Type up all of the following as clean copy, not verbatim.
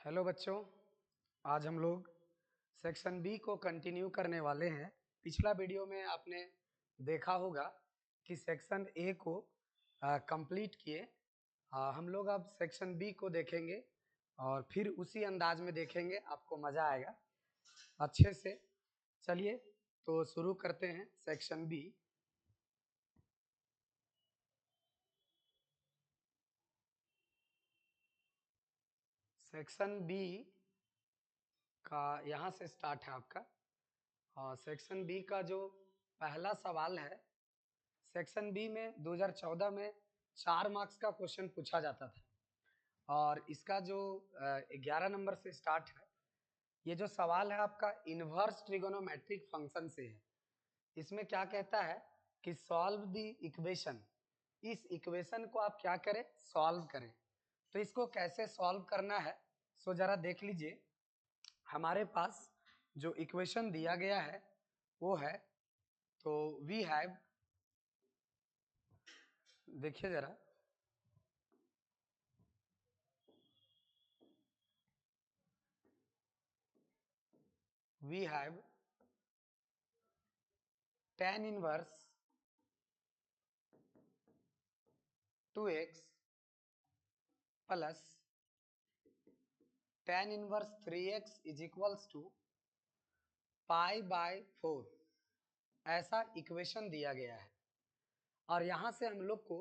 Hello बच्चों, आज हम लोग सेक्शन बी को कंटिन्यू करने वाले हैं। पिछला वीडियो में आपने देखा होगा कि सेक्शन ए को कंप्लीट किए। हम लोग अब सेक्शन बी को देखेंगे और फिर उसी अंदाज में देखेंगे, आपको मज़ा आएगा अच्छे से। चलिए तो शुरू करते हैं सेक्शन बी। सेक्शन बी का यहाँ से स्टार्ट है आपका। और सेक्शन बी का जो पहला सवाल है, सेक्शन बी में 2014 में 4 मार्क्स का क्वेश्चन पूछा जाता था और इसका जो 11 नंबर से स्टार्ट है। ये जो सवाल है आपका इनवर्स ट्रिगोनोमेट्रिक फंक्शन से है। इसमें क्या कहता है कि सॉल्व द इक्वेशन। इस इक्वेशन को आप क्या करें, सॉल्व करें। तो इसको कैसे सॉल्व करना है सो जरा देख लीजिए। हमारे पास जो इक्वेशन दिया गया है वो है, तो वी हैव, देखिए जरा, we have tan inverse 2x plus tan inverse 3x is equals to π/4, ऐसा इक्वेशन दिया गया है। और यहाँ से हम लोग को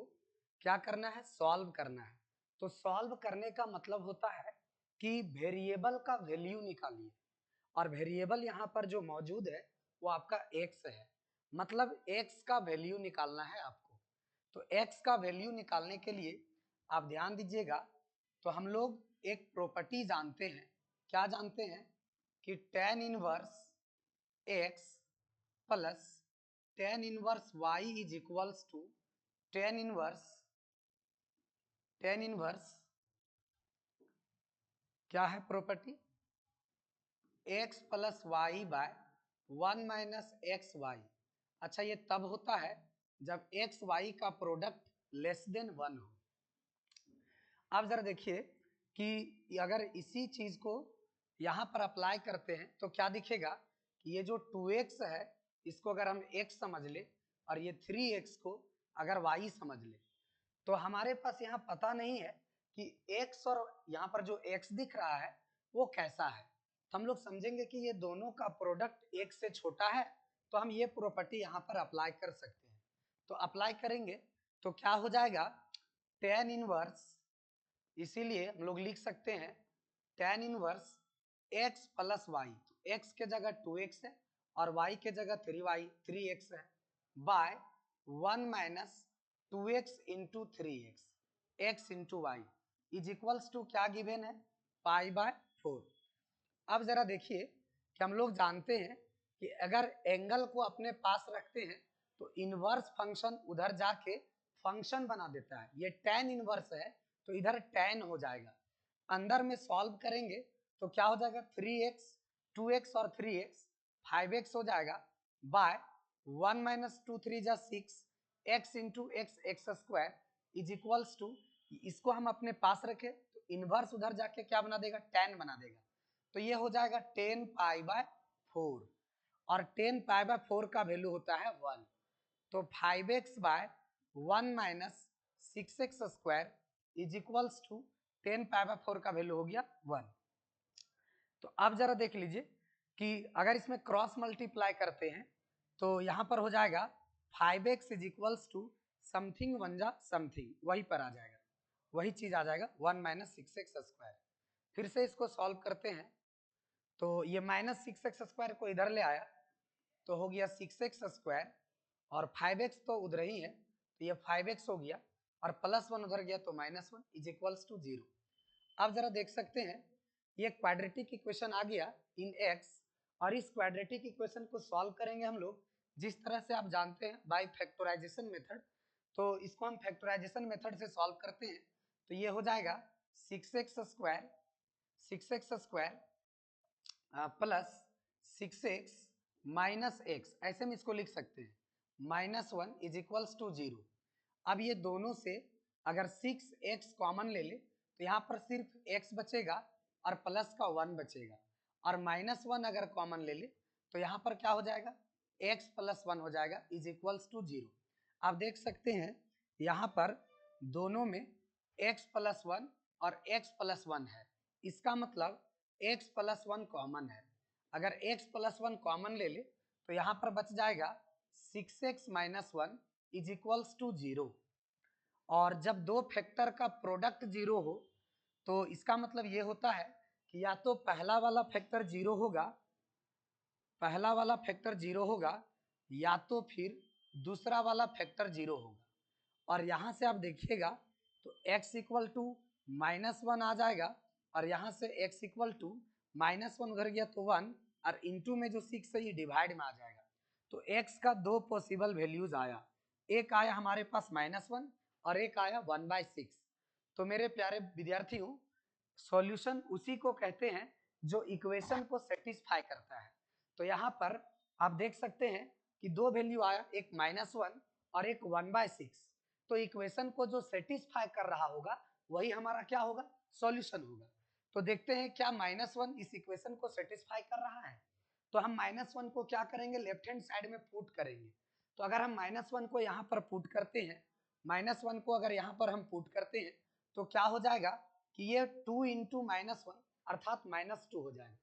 क्या करना है, सॉल्व करना है। तो सॉल्व करने का मतलब होता है कि वेरिएबल का वैल्यू निकालिए। और वेरिएबल यहाँ पर जो मौजूद है वो आपका x है, मतलब x का वैल्यू निकालना है आपको। तो x का वैल्यू निकालने के लिए आप ध्यान दीजिएगा, तो हम लोग एक प्रॉपर्टी जानते हैं। क्या जानते हैं कि tan inverse x plus tan inverse y is equals to tan inverse क्या है property, x plus y by 1 minus x y. अच्छा, ये तब होता है जब एक्स वाई का प्रोडक्ट लेस देन 1 हो। अब जरा देखिए कि अगर इसी चीज को यहाँ पर अप्लाई करते हैं तो क्या दिखेगा कि ये जो 2x है इसको अगर हम x समझ ले और ये 3x को अगर y समझ ले, तो हमारे पास यहाँ पता नहीं है कि x और यहाँ पर जो x दिख रहा है वो कैसा है। तो हम लोग समझेंगे कि ये दोनों का प्रोडक्ट x से छोटा है, तो हम ये प्रॉपर्टी यहाँ पर अप्लाई कर सकते हैं। तो अप्लाई करेंगे तो क्या हो जाएगा, tan इनवर्स, इसीलिए हम लोग लिख सकते हैं tan inverse x plus y. तो x के जगह 2x है और y के जगह 3x है, by 1 minus 2x into 3x, x into y is equals to क्या गिवन है, π/4। अब जरा देखिए कि हम लोग जानते हैं कि अगर एंगल को अपने पास रखते हैं तो इनवर्स फंक्शन उधर जाके फंक्शन बना देता है। ये tan इनवर्स है तो इधर tan हो जाएगा। अंदर में सॉल्व करेंगे तो क्या हो जाएगा, 3x 2x और 3x 5x हो जाएगा, बाय 1 माइनस 2 3 जा 6 x into x square is equals to, इसको हम अपने पास रखें तो इनवर्स उधर जाके क्या बना देगा, tan बना देगा। तो ये हो जाएगा 10π/4 और 10π/4 का वैल्यू होता है 1। तो 5x/1 minus 6x square is equals to 10π/4 का वैल्यू हो गया 1। तो अब जरा देख लीजिए कि अगर इसमें क्रॉस मल्टीप्लाई करते हैं तो यहाँ पर हो जाएगा 5x is equals to something 1 जा समथिंग, वही पर आ जाएगा, वही चीज आ जाएगा 1 माइनस 6x स्क्वायर। फिर से इसको सॉल्व करते हैं तो ये माइनस 6x स्क्वायर को इधर ले आया तो हो गया 6x स्क्वायर और 5x तो उधर ही है तो ये 5x हो गया और प्लस 1 उधर गया तो -1 इज इक्वल्स टू 0। अब जरा देख सकते हैं ये क्वाड्रेटिक इक्वेशन आ गया इन x, और इस क्वाड्रेटिक इक्वेशन को सॉल्व करेंगे हम लोग जिस तरह से आप जानते हैं बाय फैक्टराइजेशन मेथड। तो इसको हम फैक्टराइजेशन मेथड से सॉल्व करते हैं तो ये हो जाएगा 6x square plus 6x minus x, ऐसे में इसको लिख सकते हैं -1 इज इक्वल्स टू 0। अब ये दोनों से अगर 6x कॉमन ले ले तो यहाँ पर सिर्फ x बचेगा और प्लस का 1 बचेगा, और -1 अगर कॉमन ले ले तो यहाँ पर क्या हो जाएगा, x + 1 हो जाएगा इज इक्वल्स टू 0। आप देख सकते हैं यहाँ पर दोनों में x + 1 और x + 1 है, इसका मतलब x + 1 कॉमन है। अगर x + 1 कॉमन ले ले तो यहाँ पर बच जाएगा 6x - 1 इज इक्वल्स टू 0। और जब दो फैक्टर का प्रोडक्ट 0 हो तो इसका मतलब ये होता है कि या तो पहला वाला फैक्टर 0 होगा, पहला वाला फैक्टर 0 होगा, या तो फिर दूसरा वाला फैक्टर 0 होगा। और यहाँ से आप देखिएगा तो x = -1 आ जाएगा, और यहाँ से x = -1 उधर गया तो 1, और इंटू में जो 6 है ये डिवाइड में आ जाएगा। तो x का दो पॉसिबल वैल्यूज आया, एक आया हमारे पास -1 और एक आया 1/6। तो मेरे प्यारे विद्यार्थियों, सॉल्यूशन उसी को कहते हैं जो इक्वेशन को सेटिस्फाई करता है। तो यहाँ पर आप देख सकते हैं कि दो वैल्यू आया, एक -1 और एक 1/6। तो इक्वेशन को जो सेटिस्फाई कर रहा होगा वही हमारा क्या होगा, सॉल्यूशन होगा। तो देखते हैं क्या -1 इस इक्वेशन को सेटिस्फाई कर रहा है। तो हम -1 को क्या करेंगे, लेफ्ट हैंड साइड में पुट करेंगे। तो अगर हम -1 को यहाँ पर पुट करते हैं, -1 को अगर यहाँ पर हम पुट करते हैं तो क्या हो जाएगा कि ये 2 × -1 अर्थात -2 हो जाएगा,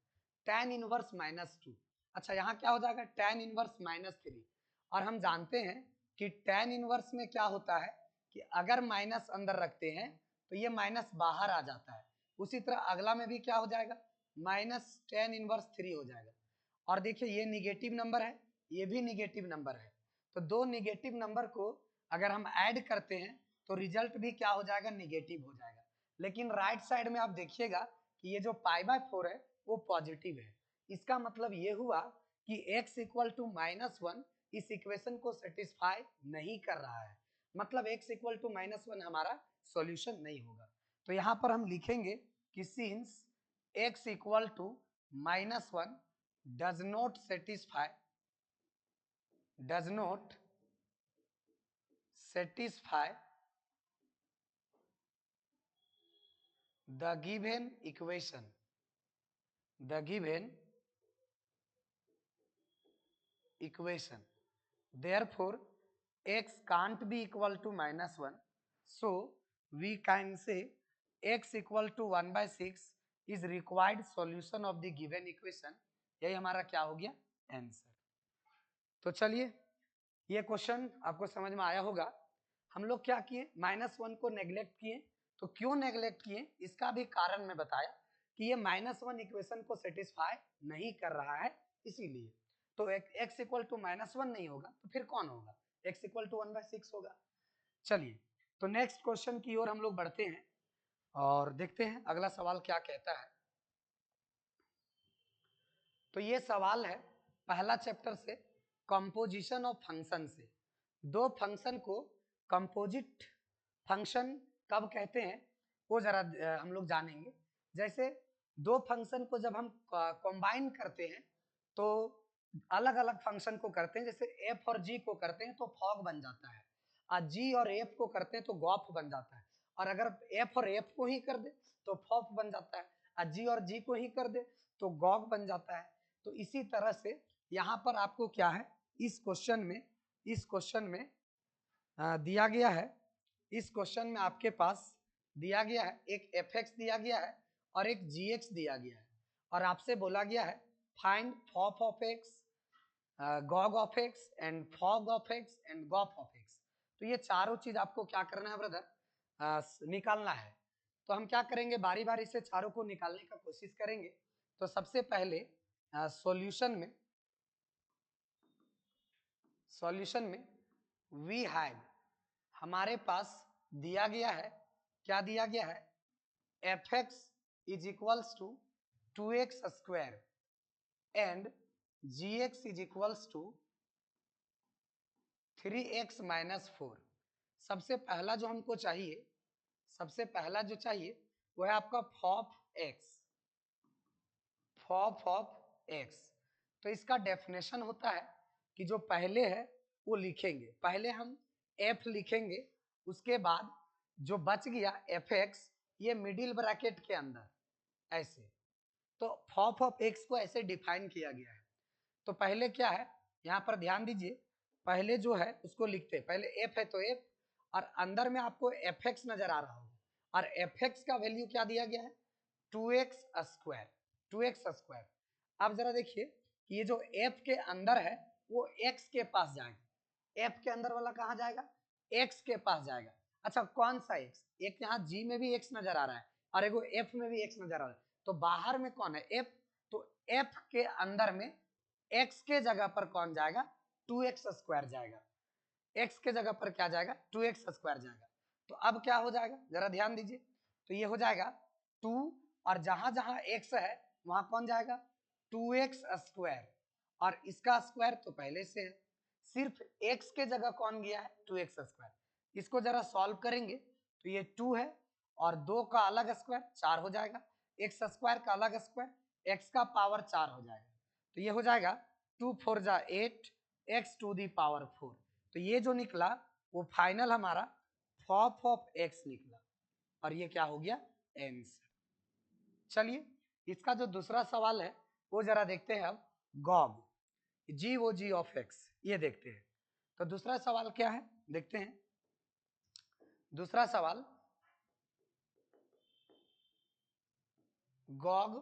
tan इनवर्स -2। अच्छा, यहाँ क्या हो जाएगा, tan इनवर्स -3। और हम जानते हैं कि tan इनवर्स में क्या होता है कि अगर माइनस अंदर रखते हैं तो ये माइनस बाहर आ जाता है। उसी तरह अगला में भी क्या हो जाएगा, -tan इनवर्स 3 हो जाएगा। और देखिए ये निगेटिव नंबर है, ये भी निगेटिव नंबर है। तो दो निगेटिव नंबर को अगर हम ऐड करते हैं तो रिजल्ट भी क्या हो जाएगा, निगेटिव हो जाएगा। लेकिन राइट साइड में आप देखिएगा कि ये जो π/4 है वो पॉजिटिव है। इसका मतलब ये हुआ कि x = -1 इस इक्वेशन को सेटिस्फाई नहीं कर रहा है, मतलब x = -1 हमारा सॉल्यूशन नहीं होगा। तो यहाँ पर हम लिखेंगे कि since x = -1 does not satisfy the given equation, therefore x can't be equal to -1, so we can say x = 1/6 is required solution of the given equation। यही हमारा क्या हो गया, आंसर। तो चलिए, ये क्वेश्चन आपको समझ में आया होगा। हम लोग क्या किए, -1 को नेग्लेक्ट किए। तो क्यों नेग्लेक्ट किए, इसका भी कारण मैं बताया कि ये -1 इक्वेशन को सेटिस्फाई नहीं कर रहा है, इसीलिए। तो x = -1 नहीं होगा तो फिर कौन होगा, x = 1/6 होगा। चलिए, तो नेक्स्ट क्वेश्चन की ओर हम लोग बढ़ते हैं और देखते हैं अगला सवाल क्या कहता है। तो ये सवाल है पहला चैप्टर से, कंपोजिशन ऑफ फंक्शन से। दो फंक्शन को कंपोजिट फंक्शन कब कहते हैं वो जरा हम लोग जानेंगे। जैसे दो फंक्शन को जब हम कंबाइन करते हैं तो अलग अलग फंक्शन को करते हैं, जैसे एफ और जी को करते हैं तो फॉग बन जाता है, और जी और एफ को करते हैं तो गॉफ बन जाता है। और अगर एफ और एफ को ही कर दे तो फॉफ बन जाता है, और जी और जी को ही कर दे तो गॉग बन जाता है। तो इसी तरह से यहाँ पर आपको क्या है, इस क्वेश्चन में दिया गया है, इस क्वेश्चन में आपके पास दिया गया है एक fx दिया गया है और एक gx दिया गया है, और आपसे बोला गया है find फॉफ of x, Gogh of x and fog of x and Gauff of x। तो ये चारों चीज आपको क्या करना है ब्रदर, निकालना है। तो हम क्या करेंगे, बारी बारी से चारों को निकालने का कोशिश करेंगे। तो सबसे पहले सॉल्यूशन में वी हैव, हमारे पास दिया गया है, क्या दिया गया है, fx = 2x² and gx = 3x - 4। सबसे पहला जो हमको चाहिए, सबसे पहला जो चाहिए वो है आपका फॉफ ऑफ x। तो इसका डेफिनेशन होता है कि जो पहले है वो लिखेंगे, पहले हम f लिखेंगे, उसके बाद जो बच गया fx ये मिडिल ब्रैकेट के अंदर ऐसे, तो फॉफ ऑफ एक्स को ऐसे डिफाइन किया गया है। तो पहले क्या है, यहाँ पर ध्यान दीजिए, पहले जो है उसको लिखते हैं, पहले एफ है तो एफ, और अंदर में आपको एफ एक्स नजर आ रहा होगा, और एफ एक्स का वैल्यू क्या दिया गया है, 2x स्क्वायर, 2x स्क्वायर। अब जरा देखिए कि ये जो एफ के अंदर है वो एक्स के पास जाएगा, एफ के अंदर वाला कहाँ जाएगा, एक्स के पास जाएगा। अच्छा कौन सा एक्स, एक यहाँ जी में भी एक्स नजर आ रहा है और एगो एफ में भी एक्स नजर आ रहा है, तो बाहर में कौन है, एफ, तो एफ के अंदर में एक्स के जगह पर कौन जाएगा, 2x स्क्वायर जाएगा, एक्स के जगह पर क्या जाएगा, 2x स्क्वायर जाएगा। तो अब क्या हो जाएगा, जरा ध्यान दीजिए, तो ये हो जाएगा 2, और जहां जहां x है वहां कौन जाएगा, 2x स्क्वायर, और इसका स्क्वायर तो पहले से है, सिर्फ x के जगह कौन गया है, 2x स्क्वायर। इसको जरा सॉल्व करेंगे तो ये 2 है और 2 का अलग स्क्वायर 4 हो जाएगा, x स्क्वायर का अलग स्क्वायर x का पावर 4 हो जाएगा, तो ये हो जाएगा 2 4 जा 8 x टू दी पावर 4। तो ये जो निकला वो फाइनल हमारा फॉफ ऑफ x निकला, और ये क्या हो गया, आंसर। चलिए इसका जो दूसरा सवाल है वो जरा देखते हैं अब, गॉग जी वो जी ऑफ एक्स, ये देखते हैं। तो दूसरा सवाल क्या है देखते हैं, दूसरा सवाल गॉग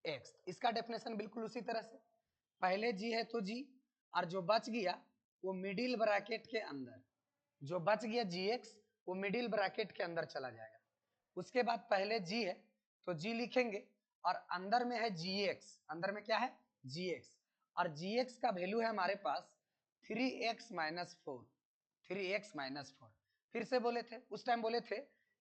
एक्स, इसका डेफिनेशन बिल्कुल उसी तरह से, पहले जी है तो जी, और जो बच गया वो मिडिल ब्रैकेट के अंदर, जो बच गया जी एक्स वो मिडिल ब्रैकेट के अंदर चला जाएगा। उसके बाद पहले जी है तो जी लिखेंगे, और अंदर में है जी एक्स, अंदर में क्या है, जी एक्स, और जी एक्स का वैल्यू है हमारे पास 3x माइनस 4, 3x माइनस 4। फिर से बोले थे, उस टाइम बोले थे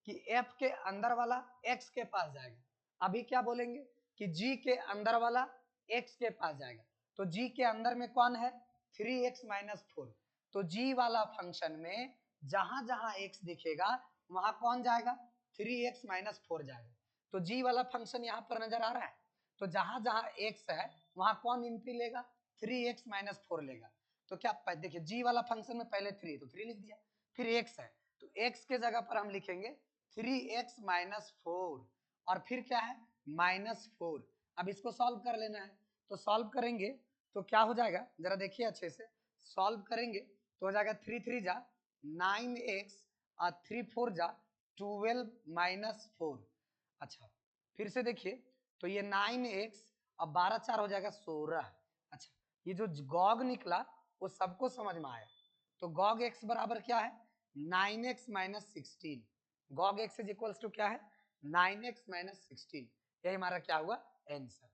कि f के अंदर वाला x के पास जाएगा, अभी क्या बोलेंगे कि g के अंदर वाला x के पास जाएगा। तो g के अंदर में कौन है, 3x माइनस 4, तो g वाला फंक्शन में जहां जहां x दिखेगा वहां कौन जाएगा, 3x माइनस 4 जाएगा। तो g वाला फंक्शन यहाँ पर नजर आ रहा है, तो जहां जहां x है वहां कौन एंट्री लेगा, 3x माइनस 4 लेगा। तो क्या देखिए g वाला फंक्शन में पहले 3 तो 3 लिख दिया, फिर x है तो x के जगह पर हम लिखेंगे 3x माइनस 4, और फिर क्या है -4। अब इसको सॉल्व कर लेना है, तो सॉल्व करेंगे तो क्या हो जाएगा, जरा देखिए अच्छे से, सॉल्व करेंगे तो हो जाएगा 3 3 जा 9x और 3 4 जा 12 माइनस 4। अच्छा फिर से देखिए तो ये 9x और 12 4 हो जाएगा 16। अच्छा ये जो गॉग निकला वो सबको समझ में आया, तो गॉग x बराबर क्या है, 9x माइनस 16, गॉग x इज इक्वल्स टू क्या है, 9x माइनस 16, यही हमारा क्या हुआ, आंसर।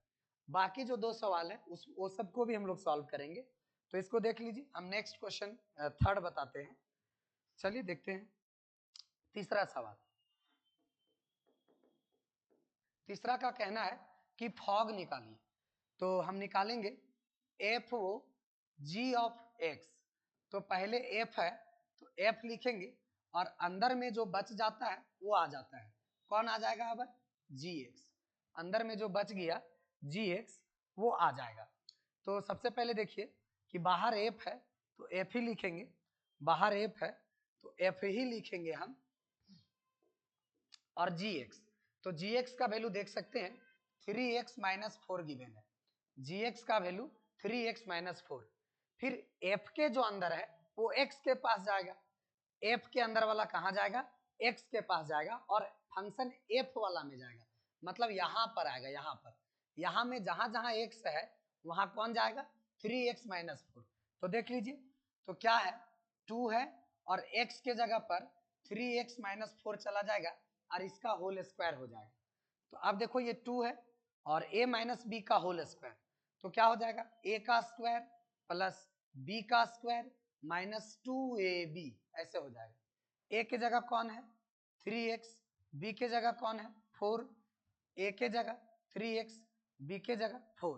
बाकी जो दो सवाल है उस वो सबको भी हम लोग सॉल्व करेंगे, तो इसको देख लीजिए। हम नेक्स्ट क्वेश्चन थर्ड बताते हैं, चलिए देखते हैं तीसरा सवाल। तीसरा का कहना है कि फॉग निकालिए, तो हम निकालेंगे f o g of x, तो पहले एफ है तो एफ लिखेंगे, और अंदर में जो बच जाता है वो आ जाता है, कौन आ जाएगा अब, जी एक्स, अंदर में जो बच गया जी एक्स वो आ जाएगा। तो सबसे पहले देखिए कि बाहर एफ है तो एफ ही लिखेंगे, बाहर एफ है तो एफ ही लिखेंगे हम, और जी एक्स, तो जी एक्स का वैल्यू देख सकते हैं 3x माइनस 4 गिवन है, जी एक्स का वैल्यू 3x माइनस 4, फिर f के जो अंदर है वो x के पास जाएगा, f के अंदर वाला कहाँ जाएगा, x के पास जाएगा, और फंक्शन f वाला में जाएगा, मतलब यहाँ पर आएगा, यहाँ पर, यहाँ में जहां जहां x है वहां कौन जाएगा, 3x माइनस 4। तो देख लीजिए तो क्या है, 2 है और x के जगह पर 3x माइनस 4 चला जाएगा और इसका होल स्क्वायर हो जाएगा। तो अब देखो ये 2 है और a माइनस बी का होल स्क्वायर, तो क्या हो जाएगा, a का स्क्वायर प्लस b का स्क्वायर माइनस 2ab, ऐसे हो जाएगा। a के जगह कौन है 3x, b के जगह कौन है 4, a के जगह 3x, b के जगह 4,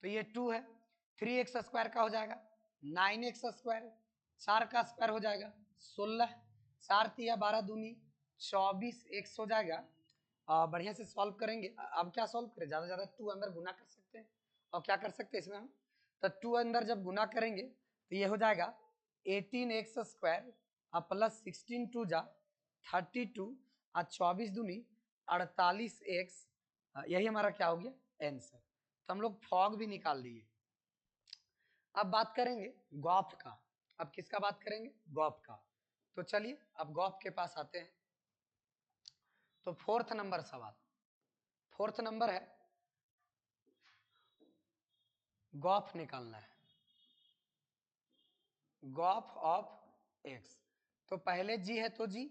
तो ये 2 है, 3x स्क्वायर का हो जाएगा 9x स्क्वायर, 4 का स्क्वायर हो जाएगा 16, 4 तिया 12 दूनी 24 x हो जाएगा। बढ़िया से सॉल्व करेंगे। अब क्या सॉल्व करें, ज्यादा ज्यादा 2 अंदर गुना कर सकते हैं, और क्या कर सकते हैं इसमें हम, तो 2 अंदर जब गुना करेंगे तो ये हो जाएगा 18x स्क्वायर और प्लस 16 2 जा 32 और 24 दूनी 48x यही हमारा क्या हो गया आंसर। तो हम लोग फॉग भी निकाल दिए। अब बात करेंगे गॉफ का। अब किसका बात करेंगे? गॉफ का। तो चलिए अब गॉफ के पास आते हैं। तो फोर्थ नंबर सवाल, फोर्थ नंबर है गॉफ निकालना है, गॉफ ऑफ एक्स। तो पहले जी है तो जी,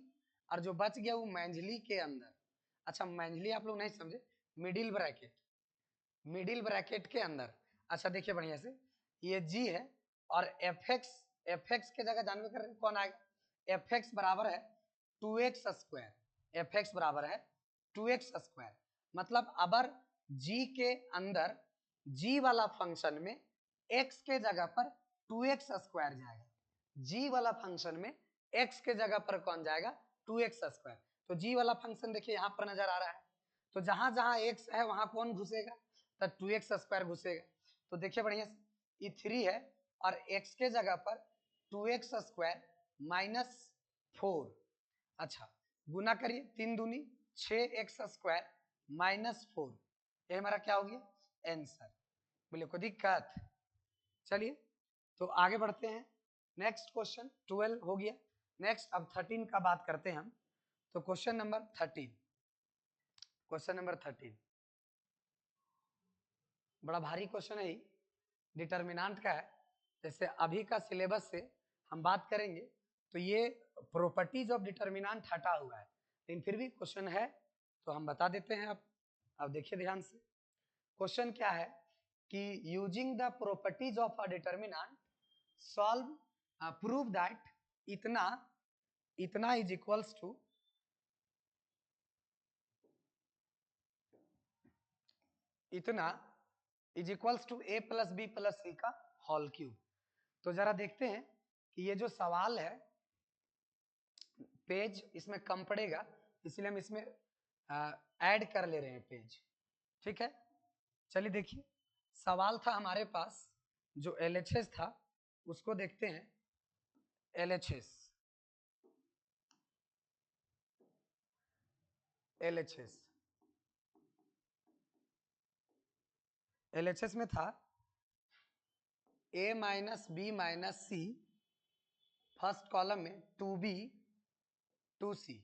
और जो बच गया वो मैंझली के अंदर। अच्छा मैंझली आप लोग नहीं समझे, मिडिल ब्रैकेट, मिडिल ब्रैकेट के अंदर। अच्छा देखिए बढ़िया से, ये जी है और एफ एक्स के जगह जानवे कर कौन आएगा? एफ एक्स बराबर है 2x स्क्वायर, एफ एक्स बराबर है 2x स्क्वायर। मतलब अगर जी के अंदर जी वाला फंक्शन में x के जगह पर 2x स्क्वायर जाएगा, जी वाला फंक्शन में x के जगह पर कौन जाएगा? 2x square. तो जी वाला फंक्शन देखिए यहाँ पर नजर आ रहा है, तो जहां जहां x है वहां कौन घुसेगा? तो 2x स्क्वायर घुसेगा। तो देखिए बढ़िया से, ये 3 है और x के जगह पर 2x स्क्वायर माइनस 4। अच्छा गुना करिए, 3 दूनी 6x स्क्वायर माइनस 4, ये हमारा क्या हो गया? आंसर। बोले कोई दिक्कत? चलिए तो आगे बढ़ते हैं। नेक्स्ट क्वेश्चन 12 हो गया। नेक्स्ट अब 13 का बात करते हैं हम। तो क्वेश्चन नंबर 13, क्वेश्चन नंबर 13 बड़ा भारी क्वेश्चन है, डिटर्मिनेंट का है। जैसे अभी का सिलेबस से हम बात करेंगे तो ये प्रॉपर्टीज ऑफ डिटर्मिनेंट हटा हुआ है, लेकिन फिर भी क्वेश्चन है तो हम बता देते हैं। अब देखिए ध्यान से, क्वेश्चन क्या है कि using the properties of a determinant solve prove that इतना इतना इज इक्वल्स टू इतना is equals to A plus B plus सी का होल क्यूब। तो जरा देखते हैं कि ये जो सवाल है, पेज इसमें कम पड़ेगा इसलिए हम इसमें ऐड कर ले रहे हैं पेज, ठीक है। चलिए देखिए, सवाल था हमारे पास जो LHS था उसको देखते हैं। LHS LHS LHS में था a minus B minus c, first column में 2b 2c,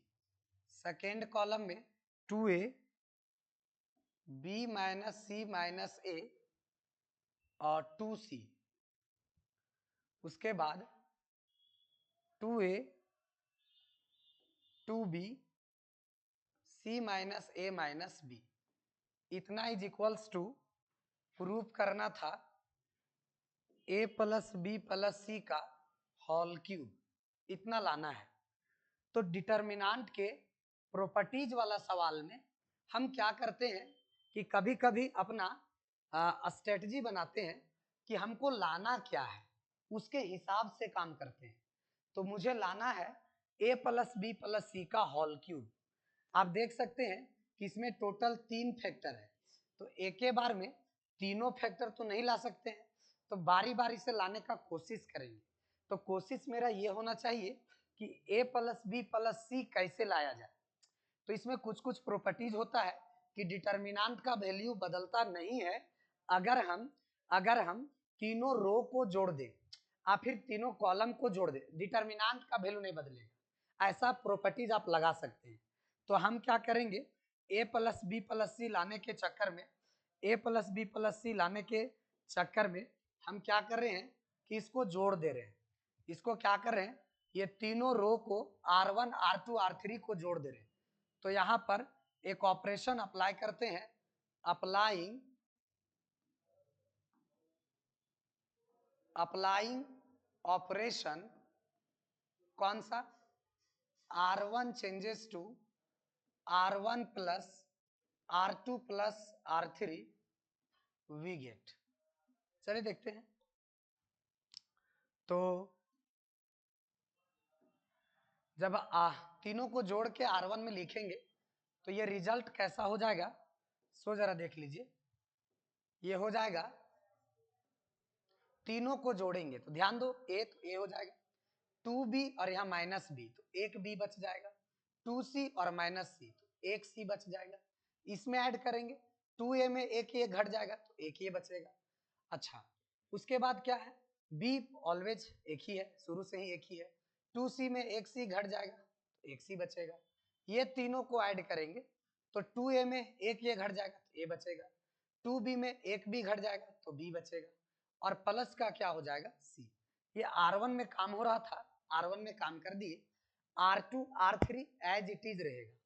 सेकेंड कॉलम में 2a b minus c minus a और 2c, उसके बाद 2a 2b c minus a minus b। इतना इज इक्वल्स टू प्रूव करना था a प्लस बी प्लस सी का whole cube, इतना लाना है। तो डिटर्मिनेंट के प्रॉपर्टीज वाला सवाल में हम क्या करते हैं कि कभी कभी अपना स्ट्रेटजी बनाते हैं कि हमको लाना क्या है, उसके हिसाब से काम करते हैं। तो मुझे लाना है a प्लस बी प्लस सी का होल क्यूब। आप देख सकते हैं कि इसमें टोटल 3 फैक्टर है, तो एक के बार में तीनों फैक्टर तो नहीं ला सकते हैं, तो बारी बारी से लाने का कोशिश करेंगे। तो कोशिश मेरा ये होना चाहिए कि a प्लस बी प्लस सी कैसे लाया जाए। तो इसमें कुछ कुछ प्रॉपर्टीज होता है कि डिटर्मिनेंट का वैल्यू बदलता नहीं है अगर हम तीनों रो को जोड़ दें या फिर तीनों कॉलम को जोड़ दें, डिटर्मिनेंट का वैल्यू नहीं बदलेगा। ऐसा प्रॉपर्टीज आप लगा सकते हैं। तो हम क्या करेंगे, a प्लस बी प्लस सी लाने के चक्कर में, a प्लस बी प्लस सी लाने के चक्कर में हम क्या कर रहे हैं कि इसको जोड़ दे रहे हैं। इसको क्या कर रहे हैं, ये तीनों रो को R1 R2 R3 को जोड़ दे रहे हैं। तो यहां पर एक ऑपरेशन अप्लाई करते हैं, अप्लाइंग ऑपरेशन कौन सा? R1 changes to R1 plus R2 plus R3 we get. चलिए देखते हैं। तो जब तीनों को जोड़ के R1 में लिखेंगे तो ये रिजल्ट कैसा हो जाएगा, सो जरा देख लीजिए। ये हो जाएगा, तीनों को जोड़ेंगे तो ध्यान दो, ए तो ए हो जाएगा, 2b और यहाँ माइनस बी तो एक बी बच जाएगा, 2c और माइनस सी तो एक सी बच जाएगा। इसमें ऐड करेंगे 2a में एक ये घट जाएगा तो एक ये बचेगा। अच्छा, उसके बाद क्या है, b ऑलवेज एक ही है, शुरू से ही एक ही है। 2c में एक c घट जाएगा तो एक c बचेगा। ये तीनों को ऐड करेंगे तो 2a में एक ये घट जाएगा तो a बचेगा, 2b में एक b घट जाएगा तो b बचेगा, और प्लस का क्या हो जाएगा, c। ये R1 में काम हो रहा था, R1 में काम कर दिए, R2 R3 as it is रहेगा।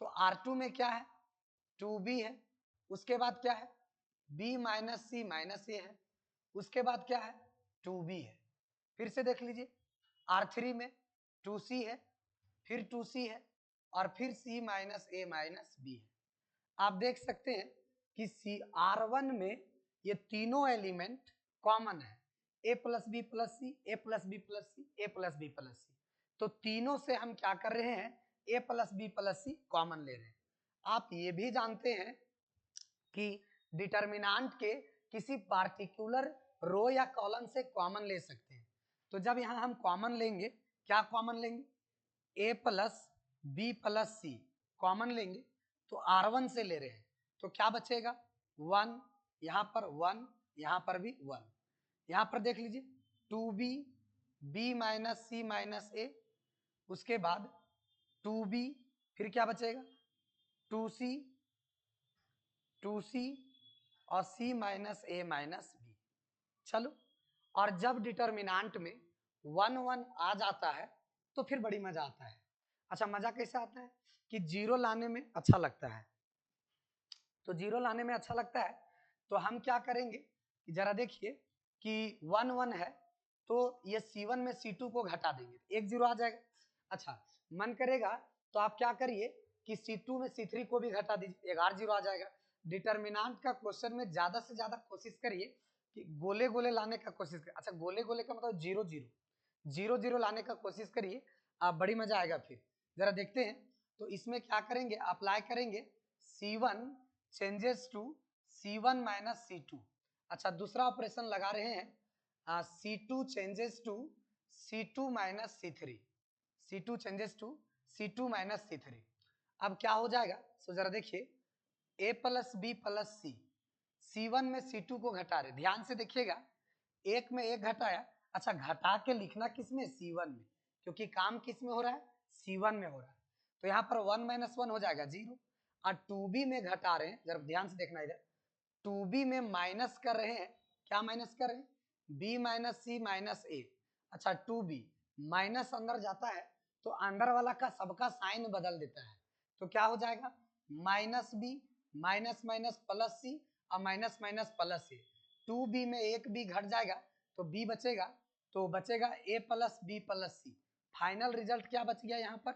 तो R2 में क्या है, 2b है, उसके बाद क्या है, b minus c minus a है, उसके बाद क्या है, 2b है। फिर से देख लीजिए, R3 में 2c है, फिर 2c है, और फिर c minus a minus b है। आप देख सकते हैं कि R1 में ये तीनों एलिमेंट कॉमन है, a plus B plus C, A plus B plus C, A plus B plus C. तो तीनों से हम क्या कर रहे हैं, a plus B plus C common ले रहे हैं। आप ये भी जानते हैं कि डिटर्मिनेंट के किसी पार्टिकुलर रो या कॉलम से कॉमन ले सकते हैं। तो जब यहाँ हम कॉमन लेंगे, क्या कॉमन लेंगे, a plus B plus C common लेंगे, तो R1 से ले रहे हैं तो क्या बचेगा, 1, यहाँ पर 1, यहाँ पर भी 1। यहाँ पर देख लीजिए 2b, b minus c minus ए, उसके बाद 2b, फिर क्या बचेगा 2c, 2c और c माइनस ए माइनस बी। चलो, और जब डिटर्मिनेंट में 1 1 आ जाता है तो फिर बड़ी मजा आता है। अच्छा, मजा कैसे आता है कि जीरो लाने में अच्छा लगता है। तो जीरो लाने में अच्छा लगता है तो हम क्या करेंगे कि जरा देखिए कि 1 1 है तो ये C1 में C2 को घटा देंगे, एक जीरो आ जाएगा। अच्छा, मन करेगा तो आप क्या करिए कि C2 में C3 को भी घटा दीजिए, 11 जीरो आ जाएगा। डिटर्मिनेंट का क्वेश्चन में ज्यादा से ज्यादा कोशिश करिए कि गोले गोले लाने का कोशिश करिए। अच्छा, गोले गोले का मतलब जीरो जीरो, जीरो जीरो लाने का कोशिश करिए, आप बड़ी मजा आएगा। फिर जरा देखते हैं, तो इसमें क्या करेंगे, अप्लाई करेंगे C1 changes to C1 minus C2। अच्छा, दूसरा ऑपरेशन लगा रहे हैं, C2 changes to C2 minus C3, C2 changes to C2 minus C3। अब क्या हो जाएगा, सो जरा देखिए, a plus B plus c, C1 में C2 को घटा रहे, ध्यान से देखिएगा, एक में एक घटाया। अच्छा, घटा के लिखना किस में, C1 में, क्योंकि काम किस में हो रहा है, C1 में हो रहा है। तो यहाँ पर 1 माइनस 1 हो जाएगा 0, और 2b में घटा रहे हैं, जरा ध्यान से देखना इधर, 2b में माइनस कर रहे हैं, क्या माइनस कर रहे हैं, b माइनस सी माइनस ए। अच्छा, 2b माइनस अंदर जाता है तो अंदर वाला का सबका साइन बदल देता है, तो क्या हो जाएगा, minus B minus minus plus C और माइनस माइनस प्लस ए। 2b में एक b घट जाएगा तो b बचेगा, तो बचेगा a plus B plus c. Final result क्या बच गया यहाँ पर,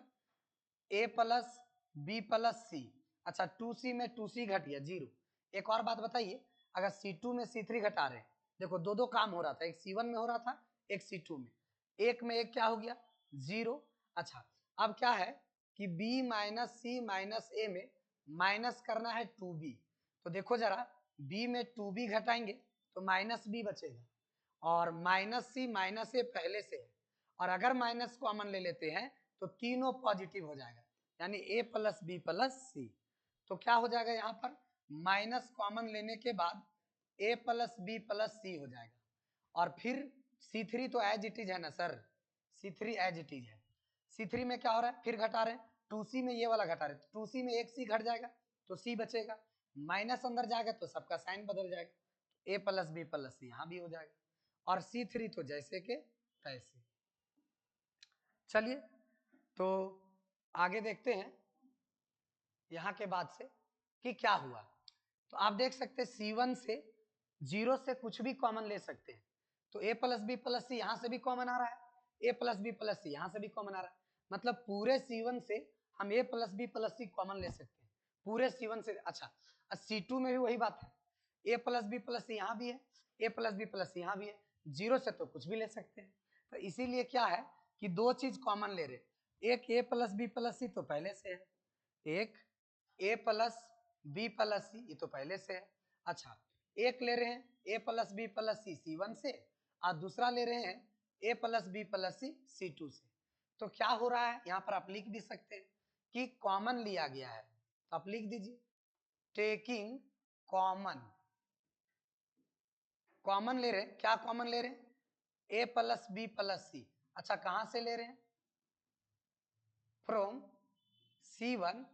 a plus B plus c. अच्छा, 2c में 2c घट गया 0। एक और बात बताइए, अगर C2 में C3 घटा रहे, देखो दो दो काम हो रहा था, एक C1 में हो रहा था, एक C2 में, एक में एक क्या हो गया 0। अच्छा, अब क्या है कि b माइनस सी माइनस ए में माइनस करना है 2b, तो देखो जरा, b में 2b घटाएंगे तो माइनस b बचेगा, और माइनस सी माइनस ए पहले से है, और अगर माइनस कॉमन ले लेते हैं तो तीनों पॉजिटिव हो जाएगा, यानी a plus B plus C. तो क्या हो जाएगा यहाँ पर, माइनस कॉमन लेने के बाद a प्लस बी प्लस सी हो जाएगा, और फिर C3 तो एज इट इज है ना sir, C3 as it is है। C3 में क्या हो रहा है, फिर घटा रहे हैं, 2c में ये वाला घटा रहे हैं, 2c में एक c घट जाएगा तो c बचेगा, माइनस अंदर जाएगा तो सबका साइन बदल जाएगा, a प्लस बी प्लस सी यहाँ भी हो जाएगा, और C3 तो जैसे के तैसे। चलिए, तो आगे देखते हैं यहाँ के बाद से कि क्या हुआ। तो आप देख सकते हैं C1 से 0 से कुछ भी कॉमन ले सकते हैं, तो a प्लस बी प्लस सी यहाँ से भी कॉमन आ रहा है, a प्लस बी प्लस सी यहाँ से भी कॉमन आ रहा है, मतलब पूरे C1 से हम a plus B plus C common ले सकते हैं, पूरे C1 से। अच्छा, C2 में भी वही बात है, a प्लस बी प्लस सी यहाँ भी है, a प्लस बी प्लस सी यहाँ भी है, 0 से तो कुछ भी ले सकते हैं। तो इसीलिए क्या है कि दो चीज कॉमन ले रहे, एक a plus B plus C तो पहले से है, एक a प्लस बी प्लस सी ये तो पहले से है। अच्छा, एक ले रहे हैं a plus B plus c C1 से, और दूसरा ले रहे हैं a plus B plus c C2 से। तो क्या हो रहा है, यहाँ पर आप लिख भी सकते हैं कि कॉमन लिया गया है, तो आप लिख दीजिए टेकिंग कॉमन कॉमन ले रहे हैं, क्या कॉमन ले रहे हैं? a plus B plus c. अच्छा कहां से ले रहे हैं? From C1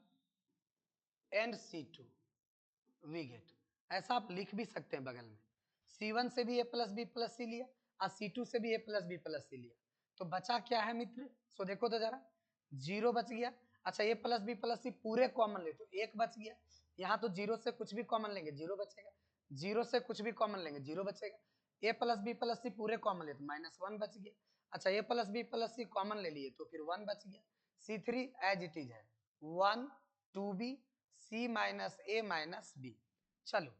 and C2 we get, ऐसा आप लिख भी सकते हैं बगल में, C1 से भी a प्लस बी प्लस सी लिया और C2 से भी a प्लस बी प्लस सी लिया, तो बचा क्या है मित्र? सो देखो तो जरा, 0 बच गया। अच्छा a plus B plus c पूरे कॉमन ले तो 1 बच गया, यहाँ तो 0 से कुछ भी कॉमन लेंगे 0 बचेगा, 0 से कुछ भी कॉमन लेंगे 0 बचेगा, a plus B plus c पूरे कॉमन ले तो -1 बच गया। अच्छा a plus B plus C common ले लिए तो फिर 1 बच गया। C3 एज इट इज है 1 2b c minus a minus b. चलो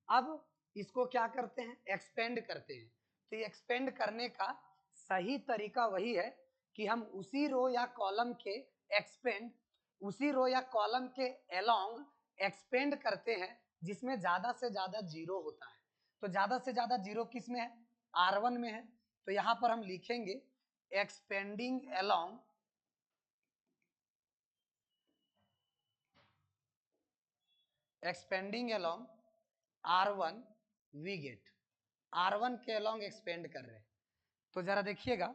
अब इसको क्या करते हैं? एक्सपेंड करते हैं। तो ये एक्सपेंड करने का सही तरीका वही है कि हम उसी रो या कॉलम के एक्सपेंड, उसी रो या कॉलम के अलोंग एक्सपेंड करते हैं जिसमें ज्यादा से ज्यादा जीरो होता है। तो ज्यादा से ज्यादा जीरो किस में है? R1 में है। तो यहां पर हम लिखेंगे expanding along, expanding along R1 we get, R1 के अलोंग एक्सपेंड कर रहे हैं। तो जरा देखिएगा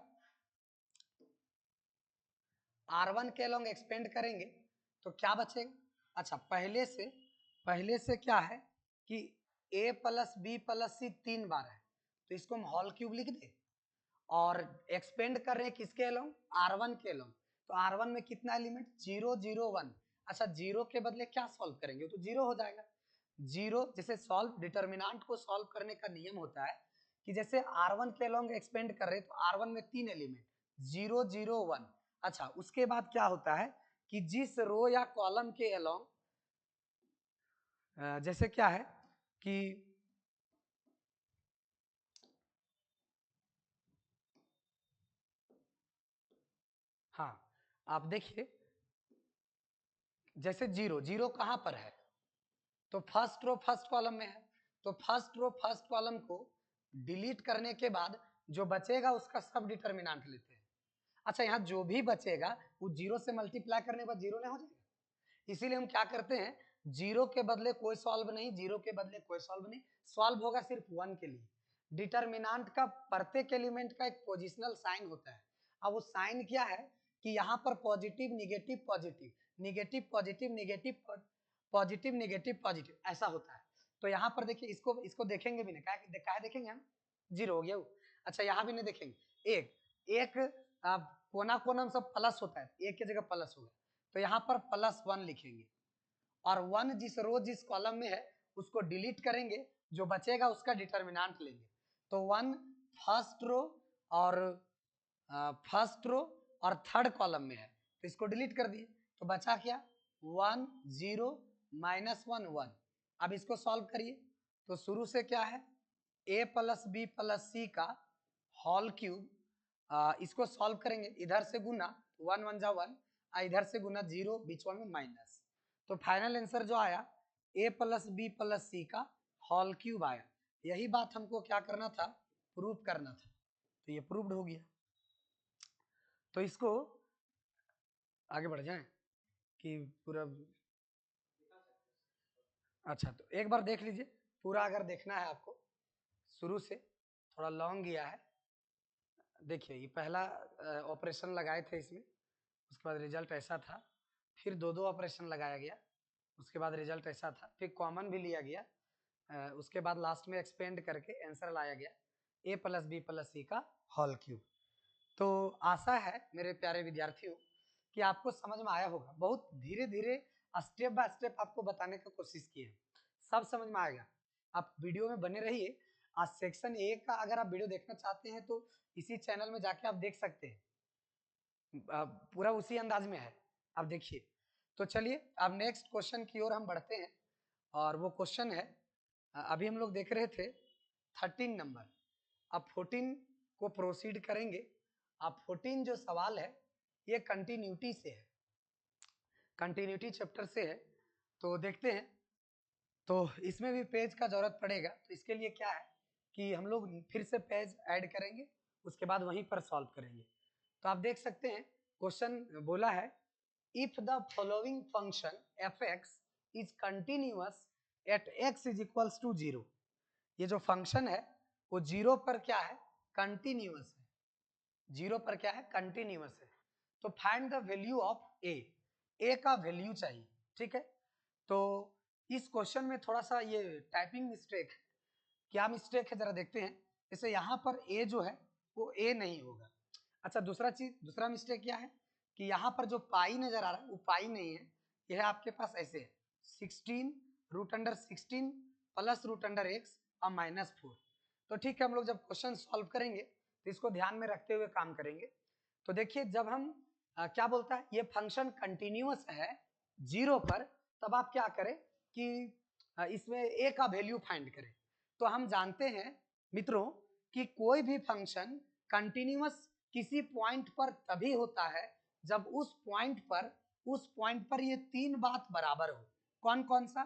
R1 के अलोंग एक्सपेंड करेंगे तो क्या बचेगा? अच्छा पहले से क्या है कि a प्लस बी प्लस सी 3 बार है तो इसको हम होल क्यूब लिख दे, और एक्सपेंड कर रहे हैं किसके अलोंग? R1 के अलोंग। तो R1 में कितना एलिमेंट? 0 0 1। अच्छा 0 के बदले क्या सॉल्व करेंगे? तो 0 हो जाएगा। 0 जैसे सॉल्व, डिटर्मिनेंट को सॉल्व करने का नियम होता है कि जैसे R1 के अलोंग एक्सपेंड कर रहे हैं तो R1 में 3 एलिमेंट 0 0 1। अच्छा उसके बाद क्या होता है कि जिस रो या कॉलम के अलोंग, जैसे क्या है कि हाँ आप देखिए जैसे 0 0 कहां पर है? तो फर्स्ट रो फर्स्ट कॉलम में है, तो फर्स्ट रो फर्स्ट कॉलम को डिलीट करने के बाद जो बचेगा उसका सब डिटर्मिनेंट लेते हैं। अच्छा यहाँ जो भी बचेगा वो 0 से मल्टीप्लाई करने के बाद 0 नहीं हो जाएगा, इसीलिए हम क्या करते हैं? 0 के बदले कोई सॉल्व नहीं, 0 के बदले कोई सॉल्व नहीं, सॉल्व होगा सिर्फ 1 के लिए। डिटर्मिनेंट का प्रत्येक एलिमेंट का एक पोजिशनल साइन होता है। अब वो साइन क्या है कि यहाँ पर positive negative positive, negative positive negative positive negative positive ऐसा होता है। तो यहाँ पर देखिए इसको देखेंगे भी नहीं, क्या देखेंगे हम? 0 हो गया वो। अच्छा यहाँ भी नहीं देखेंगे, एक एक कोना कोना में सब प्लस होता है, एक की जगह प्लस होगा तो यहाँ पर +1 लिखेंगे, और 1 जिस रो जिस कॉलम में है उसको डिलीट करेंगे, जो बचेगा उसका डिटर्मिनेंट लेंगे। तो 1 फर्स्ट रो और फर्स्ट रो और थर्ड कॉलम में है तो इसको डिलीट कर दिए, तो बचा क्या? 1 0 -1 1। अब इसको सॉल्व करिए तो शुरू से क्या है? a प्लस बी प्लस सी का होल क्यूब, इसको सॉल्व करेंगे, इधर से गुना 1 1 जा 1, इधर से गुना 0, बीच में माइनस, तो फाइनल आंसर जो आया a प्लस बी प्लस सी का होल क्यूब आया। यही बात हमको क्या करना था? प्रूव करना था, तो ये प्रूव्ड हो गया। तो इसको आगे बढ़ जाएं कि पूरा, अच्छा तो एक बार देख लीजिए पूरा, अगर देखना है आपको शुरू से, थोड़ा लॉन्ग गया है। देखिए ये पहला ऑपरेशन लगाए थे इसमें, उसके बाद रिजल्ट ऐसा था, फिर दो ऑपरेशन लगाया गया, उसके बाद रिजल्ट ऐसा था, फिर कॉमन भी लिया गया, उसके बाद लास्ट में एक्सपेंड करके आंसर लाया गया a प्लस बी प्लस सी का होल क्यूब। तो आशा है मेरे प्यारे विद्यार्थियों कि आपको समझ में आया होगा। बहुत धीरे धीरे स्टेप बाय स्टेप आपको बताने की कोशिश की है, सब समझ में आएगा। आप वीडियो में बने रहिए। आज सेक्शन ए का अगर आप वीडियो देखना चाहते हैं तो इसी चैनल में जाके आप देख सकते हैं, पूरा उसी अंदाज में है, आप देखिए। तो चलिए अब नेक्स्ट क्वेश्चन की ओर हम बढ़ते हैं, और वो क्वेश्चन है, अभी हम लोग देख रहे थे 13 नंबर, अब 14 को प्रोसीड करेंगे। अब 14 जो सवाल है ये कंटिन्यूटी से है, कंटिन्यूटी चैप्टर से है, तो देखते हैं। तो इसमें भी पेज का जरूरत पड़ेगा, तो इसके लिए क्या है कि हम लोग फिर से पेज ऐड करेंगे, उसके बाद वहीं पर सॉल्व करेंगे। तो आप देख सकते हैं क्वेश्चन बोला है, if the following function f(x) is continuous at x is equals to 0, ये जो फंक्शन है वो 0 पर क्या है, कंटिन्यूअस है, 0 पर क्या है, कंटिन्यूअस है। तो फाइंड द वैल्यू ऑफ ए का वैल्यू चाहिए, ठीक है। तो इस क्वेश्चन में थोड़ा सा ये टाइपिंग मिस्टेक है, क्या मिस्टेक है जरा देखते हैं। जैसे यहाँ पर ए जो है वो ए नहीं होगा। अच्छा दूसरा मिस्टेक क्या है कि यहाँ पर जो पाई नजर आ रहा है वो पाई नहीं है, यह आपके पास ऐसे है 16 root under 16 plus root under x और -4। तो ठीक है, हम लोग जब क्वेश्चन सॉल्व करेंगे तो इसको ध्यान में रखते हुए काम करेंगे। तो देखिए जब हम क्या बोलता है, ये फंक्शन कंटिन्यूअस है 0 पर, तब आप क्या करें कि इसमें ए का वैल्यू फाइंड करें। तो हम जानते हैं मित्रों कि कोई भी फंक्शन कंटिन्यूअस किसी पॉइंट पर तभी होता है जब उस पॉइंट पर ये तीन बात बराबर हो। कौन कौन सा?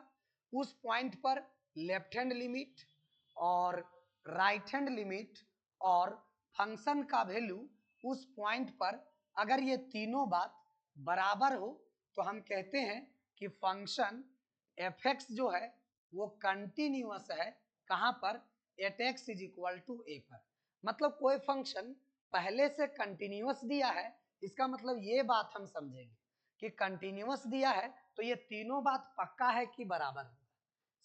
उस पॉइंट पर लेफ्ट हैंड लिमिट और राइट हैंड लिमिट और फंक्शन का वैल्यू उस पॉइंट पर अगर ये तीनों बात बराबर हो तो हम कहते हैं कि फंक्शन fx जो है वो कंटिन्यूअस है। कहां पर? At x is equal to A पर। मतलब कोई फंक्शन पहले से कंटिन्यूअस दिया है, इसका मतलब ये बात हम समझेंगे कि कंटिन्यूअस दिया है तो ये तीनों बात पक्का है कि बराबर होगा।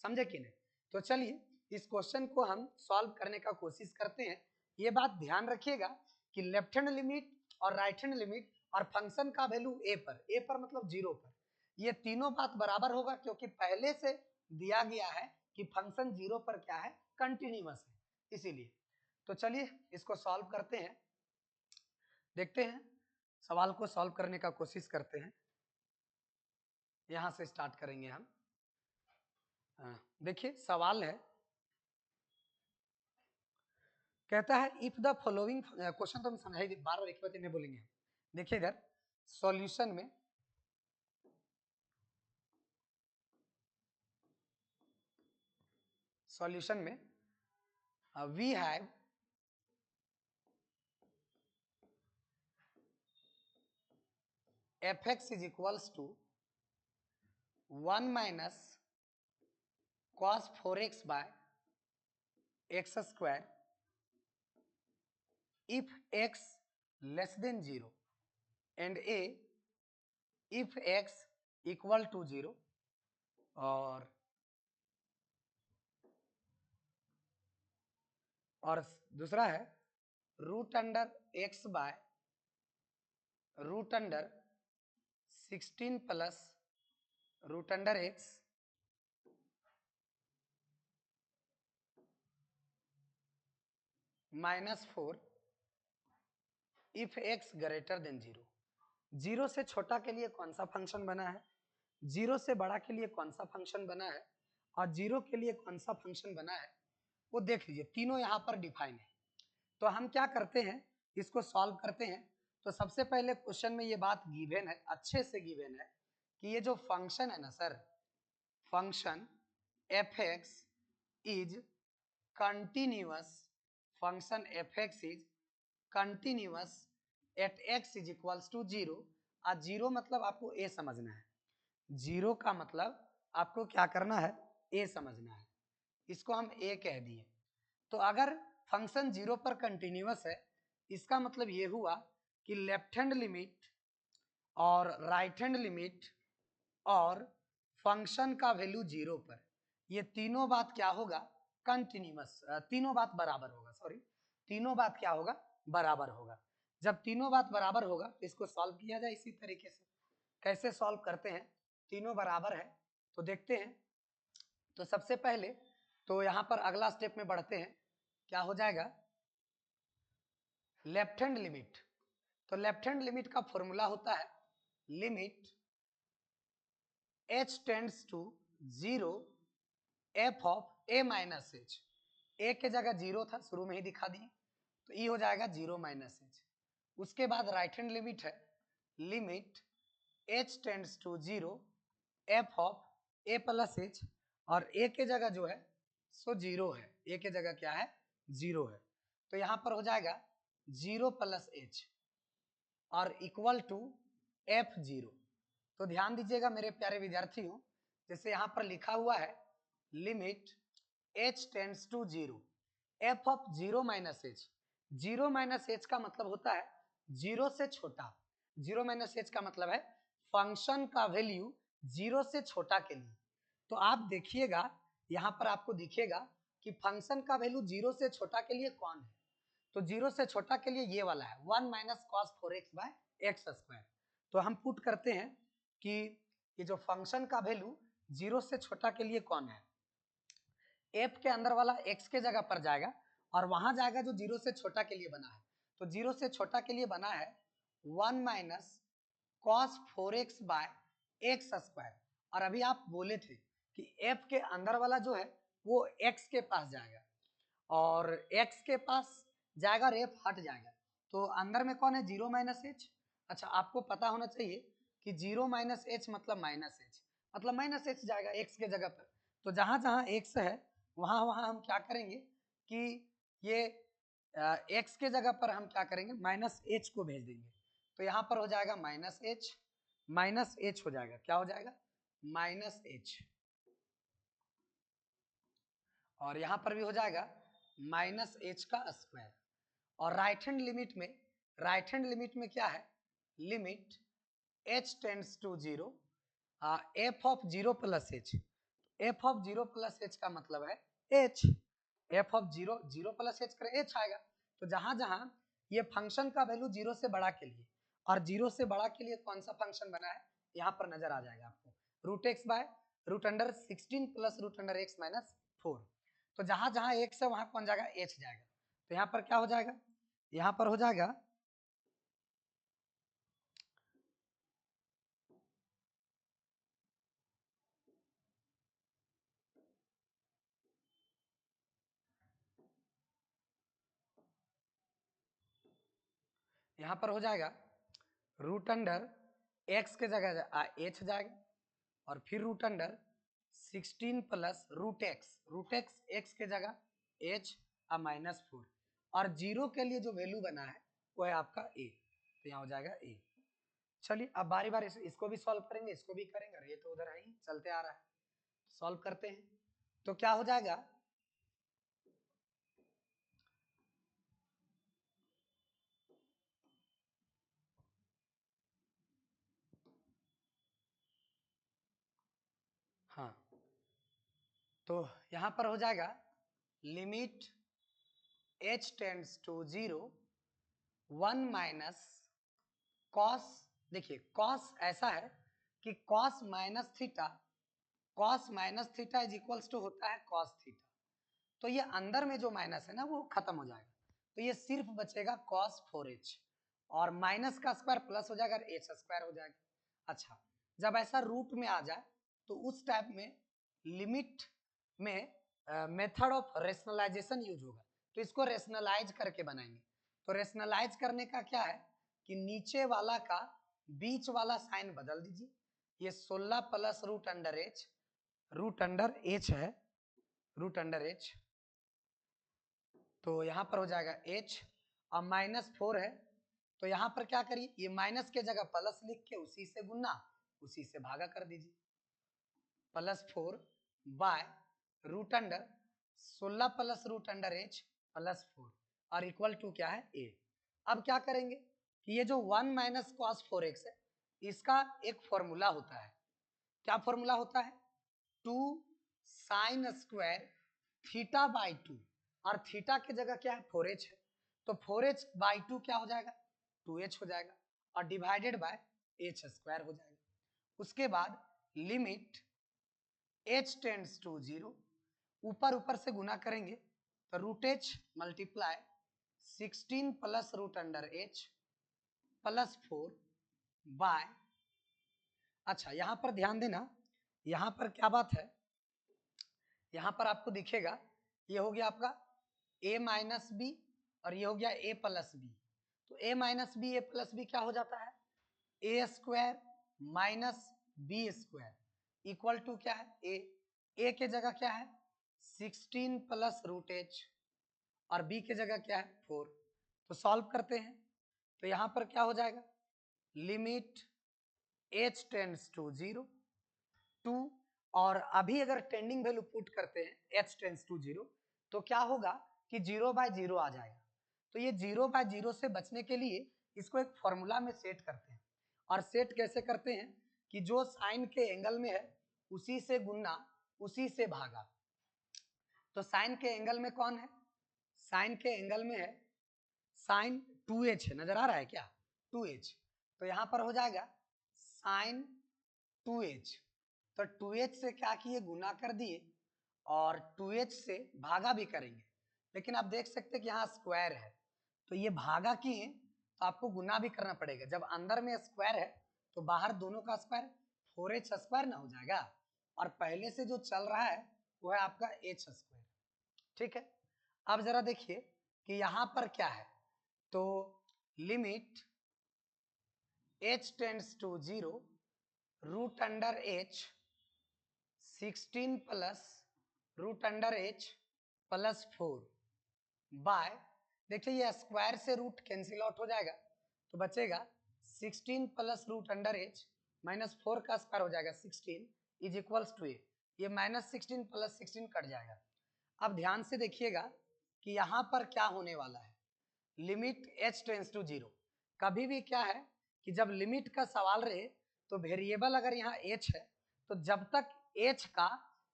समझे कि नहीं? तो चलिए इस क्वेश्चन को हम सॉल्व करने का कोशिश करते हैं। ये बात ध्यान रखिएगा कि लेफ्ट हैंड लिमिट और राइट हैंड लिमिट और फंक्शन का वैल्यू ए पर मतलब 0 पर, ये तीनों बात बराबर होगा क्योंकि पहले से दिया गया है कि फंक्शन 0 पर क्या है, कंटिन्यूअस है, इसीलिए। तो चलिए इसको सॉल्व करते हैं, देखते हैं, सवाल को सॉल्व करने का कोशिश करते हैं। यहां से स्टार्ट करेंगे हम। देखिए सवाल है, कहता है इफ द फॉलोइंग, क्वेश्चन तो हम समझाएंगे, बार बार एक बार नहीं बोलेंगे हम। देखिए इधर सॉल्यूशन में we have fx is equals to 1 minus cos 4x by x square if x less than 0 and a if x equal to 0, और दूसरा है root under x by root under 16 plus root under x -4 if x greater than 0। 0 से छोटा के लिए कौन सा function बना है, 0 से बड़ा के लिए कौन सा फंक्शन बना है, और 0 के लिए कौन सा फंक्शन बना है, वो देख लीजिए। तीनों यहाँ पर डिफाइन है। तो हम क्या करते हैं, इसको सॉल्व करते हैं। तो सबसे पहले क्वेश्चन में ये बात गिवन है, अच्छे से गिवन है कि ये जो फंक्शन है ना sir, function fx is continuous, function fx is continuous at x is equals to 0। और 0 मतलब आपको a समझना है, 0 का मतलब आपको क्या करना है, a समझना है। इसको हम a कह दिए। तो अगर फंक्शन 0 पर कंटिन्यूअस है, इसका मतलब ये हुआ कि लेफ्ट हैंड लिमिट और राइट हैंड लिमिट और फंक्शन का वैल्यू 0 पर, ये तीनों बात क्या होगा, कंटिन्यूअस, तीनों बात बराबर होगा, सॉरी तीनों बात क्या होगा, बराबर होगा। जब तीनों बात बराबर होगा तो इसको सॉल्व किया जाए इसी तरीके से। कैसे सॉल्व करते हैं, तीनों बराबर है तो देखते हैं। तो सबसे पहले तो यहाँ पर अगला स्टेप में बढ़ते हैं, क्या हो जाएगा, लेफ्ट हैंड लिमिट। तो लेफ्ट हैंड लिमिट का फॉर्मूला होता है limit h tends to 0 f of a minus H. A के जगह 0 था, शुरू में ही दिखा दिए, तो ई हो जाएगा 0 माइनस एच। उसके बाद राइट हैंड लिमिट है limit h tends to 0 f of a plus h, और a के जगह जो है सो 0 है, a के जगह क्या है, 0 है। तो यहाँ पर हो जाएगा 0 प्लस एच और इक्वल टू f0। तो ध्यान दीजिएगा मेरे प्यारे विद्यार्थियों, जैसे यहाँ पर लिखा हुआ है limit h tends to 0 f of 0 minus h। 0 minus h का मतलब होता है 0 से छोटा। 0 माइनस h का मतलब है फंक्शन का वैल्यू 0 से छोटा के लिए। तो आप देखिएगा यहाँ पर आपको दिखेगा कि फंक्शन का वैल्यू 0 से छोटा के लिए कौन है। तो 0 से छोटा के लिए ये वाला है 1 minus cos 4x by x square. तो हम पुट करते हैं कि ये जो फंक्शन का वैल्यू 0 से छोटा के लिए कौन है, f के अंदर वाला x के जगह पर जाएगा और वहां जाएगा जो 0 से छोटा के लिए बना है। तो 0 से छोटा के लिए बना है 1 minus cos 4x by x square. और अभी आप बोले थे कि f के अंदर वाला जो है वो x के पास जाएगा और x के पास जाएगा और f हट जाएगा। तो अंदर में कौन है 0 माइनस एच। अच्छा आपको पता होना चाहिए कि 0 माइनस एच मतलब माइनस एच, मतलब माइनस एच जाएगा x के जगह पर। तो जहां जहां x है वहां वहां हम क्या करेंगे कि ये x के जगह पर हम क्या करेंगे माइनस एच को भेज देंगे। तो यहाँ पर हो जाएगा माइनस एच हो जाएगा, क्या हो जाएगा माइनस एच, और यहाँ पर भी हो जाएगा माइनस एच का स्क्वायर। और राइट हैंड लिमिट में क्या है, limit h tends to 0 f of 0 plus h। f of 0 plus h का मतलब है h, f of 0 plus h करें h आएगा। तो जहां जहां ये फंक्शन का वैल्यू 0 से बड़ा के लिए और 0 से बड़ा के लिए कौन सा फंक्शन बना है यहाँ पर नजर आ जाएगा आपको, root x by root under 16 plus root under x minus 4। तो जहां जहां x है वहां कौन जाएगा h जाएगा। तो यहाँ पर क्या हो जाएगा, यहाँ पर हो जाएगा यहाँ पर हो जाएगा रूट अंडर एक्स के जगह h जाएगा और फिर root under 16 plus root x x के जगह h माइनस 4 और 0 के लिए जो वैल्यू बना है वो है आपका a। तो यहाँ हो जाएगा a। चलिए अब बारी बारी से इसको भी सॉल्व करेंगे, इसको भी करेंगे, और ये तो उधर है ही चलते आ रहा है, सॉल्व करते हैं। तो क्या हो जाएगा, हाँ तो यहाँ पर हो जाएगा limit h tends to 0 1 minus cos. देखिए कॉस ऐसा है कि cos minus theta is equals to होता है कॉस थीटा। तो ये अंदर में जो माइनस है ना वो खत्म हो जाएगा, तो ये सिर्फ बचेगा cos 4h और माइनस का स्क्वायर प्लस हो जाएगा और h स्क्वायर हो जाएगा। अच्छा जब ऐसा रूट में आ जाए तो उस टाइप में लिमिट में मेथड ऑफ रेशनलाइजेशन यूज होगा। तो इसको रेशनलाइज करके बनाएंगे। तो रेशनलाइज करने का क्या है कि नीचे वाला का बीच वाला साइन बदल दीजिए। ये 16 प्लस रूट अंडर एच है, रूट अंडर एच, तो यहाँ पर हो जाएगा h और माइनस 4 है। तो यहाँ पर क्या करिए, ये माइनस के जगह प्लस लिख के उसी से गुना उसी से भागा कर दीजिए। Plus 4 by root under 16 plus root under h plus 4 और इक्वल टू क्या है a। अब क्या करेंगे कि ये जो 1 माइनस कॉस 4x है इसका एक फॉर्मूला होता है। क्या फॉर्मूला होता है, 2 साइन स्क्वायर थीटा बाई 2 और थीटा की जगह क्या है 4h है। तो 4h बाई 2 क्या हो जाएगा 2h हो जाएगा और डिवाइडेड बाय h स्क्वायर हो जाएगा। उसके बाद लिमिट h टेंड्स टू 0, ऊपर ऊपर से गुना करेंगे तो root h multiply 16 plus root under h plus 4 by, अच्छा यहाँ पर ध्यान देना, यहाँ पर क्या बात है, यहाँ पर आपको दिखेगा ये हो गया आपका a माइनस बी और ये हो गया a प्लस बी। तो a minus B A plus B क्या हो जाता है A square minus B square equal to क्या है a के जगह क्या है 16 प्लस रूट एच और b के जगह क्या है 4। तो सॉल्व करते हैं तो यहाँ पर क्या हो जाएगा, लिमिट h टेंड्स टू 0 2 और अभी अगर टेंडिंग वैल्यू पुट करते हैं h टेंड्स टू 0 तो क्या होगा कि 0/0 आ जाएगा। तो ये 0/0 से बचने के लिए इसको एक फॉर्मूला में सेट करते हैं। और सेट कैसे करते हैं कि जो साइन के एंगल में है उसी से गुना उसी से भागा। तो साइन के एंगल में कौन है, साइन के एंगल में है साइन 2h है, नजर आ रहा है क्या 2h। तो यहां पर हो जाएगा साइन 2h। तो 2h से क्या किए गुना कर दिए और 2h से भागा भी करेंगे, लेकिन आप देख सकते हैं कि यहाँ स्क्वायर है तो ये भागा किए तो आपको गुना भी करना पड़ेगा। जब अंदर में स्क्वायर है तो बाहर दोनों का स्क्वायर 4h स्क्वायर ना हो जाएगा, और पहले से जो चल रहा है वो है आपका h स्क्वायर। ठीक है, अब जरा देखिए कि यहां पर क्या है, तो limit h tends to 0 root under h 16 plus root under h plus 4 by, देखिए ये स्क्वायर से रूट कैंसिल आउट हो जाएगा तो बचेगा 16 plus root under h minus 4 का स्क्वायर हो जाएगा 16 इज इक्वल्स टू ये माइनस 16 प्लस 16 कट जाएगा। अब ध्यान से देखिएगा कि यहाँ पर क्या होने वाला है, लिमिट h टेंड्स टू 0। कभी भी क्या है कि जब लिमिट का सवाल रहे तो वेरिएबल अगर यहाँ h है तो जब तक h का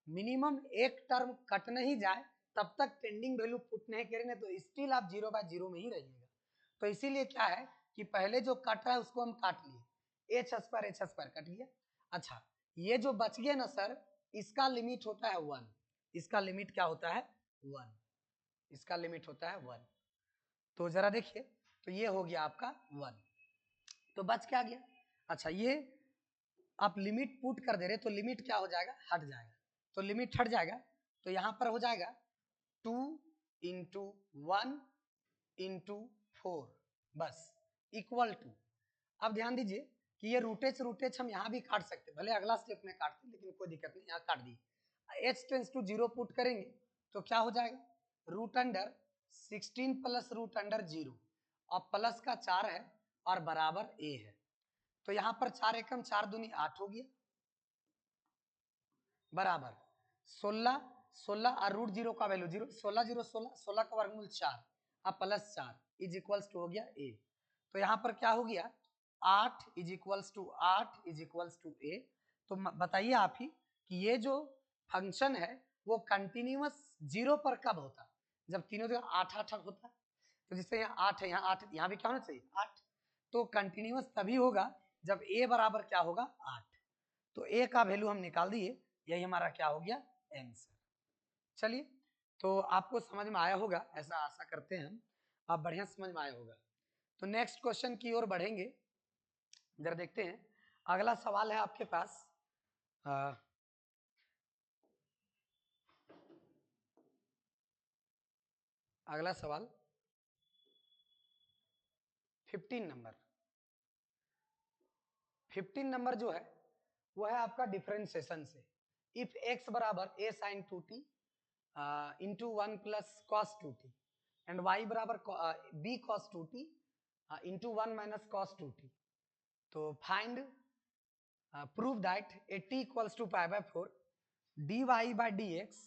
मिनिमम एक टर्म कट नहीं जाए तब तक टेंडिंग वैल्यू पुट नहीं करेंगे, तो स्टिल आप 0/0 में ही रहिएगा। तो इसीलिए क्या है कि पहले जो कट रहा है उसको हम काट लिए, h स्क्वायर कट गया। अच्छा, ये जो बच गया ना सर, इसका लिमिट होता है 1, इसका लिमिट क्या होता है 1, इसका लिमिट होता है 1। तो जरा देखिए, तो ये हो गया आपका 1, तो बच क्या गया। अच्छा, ये आप लिमिट पुट कर दे रहे तो लिमिट क्या हो जाएगा, हट जाएगा। तो लिमिट हट जाएगा तो यहां पर हो जाएगा 2 इंटू 1 इंटू 4 बस इक्वल टू। अब ध्यान दीजिए कि ये रूटेज हम यहाँ भी काट सकते, भले अगला स्टेप में काटते लेकिन कोई दिक्कत नहीं, यहाँ काट दिए। h टेंड्स टू 0 पुट करेंगे तो क्या हो जाएगा, root under 16 plus root under 0 और प्लस का 4 है और बराबर a है। तो यहाँ पर 4 एकम 4 दूनी 8 हो गया बराबर 16 16 और रूट 0 का वैल्यू 0, 16 0 16, 16 का वर्गमूल 4 अब प्लस 4 इज इक्वल्स टू हो गया a। तो यहाँ पर क्या हो गया 8 is equals to 8 is equals to a। तो बताइए आप ही कि ये जो फंक्शन है वो कंटिन्यूअस 0 पर कब होता है, जब तीनों जगह 8 8 होता है। तो जिससे यहाँ 8 है, यहाँ 8, यहाँ भी क्या होना चाहिए 8। तो कंटिन्यूअस तभी होगा जब a बराबर क्या होगा 8। तो a का वैल्यू हम निकाल दिए, यही हमारा क्या हो गया आंसर। चलिए, तो आपको समझ में आया होगा, ऐसा आशा करते हैं हम, आप बढ़िया समझ में आया होगा। तो नेक्स्ट क्वेश्चन की ओर बढ़ेंगे, जरा देखते हैं। अगला सवाल है आपके पास अगला सवाल 15 नंबर। 15 नंबर जो है वो है आपका डिफरेंशिएशन से। इफ x बराबर a sin 2t इंटू 1 plus cos 2t and y बराबर b cos 2t इंटू 1 माइनस कॉस 2t, तो find prove that a t equals to pi by 4 dy by dx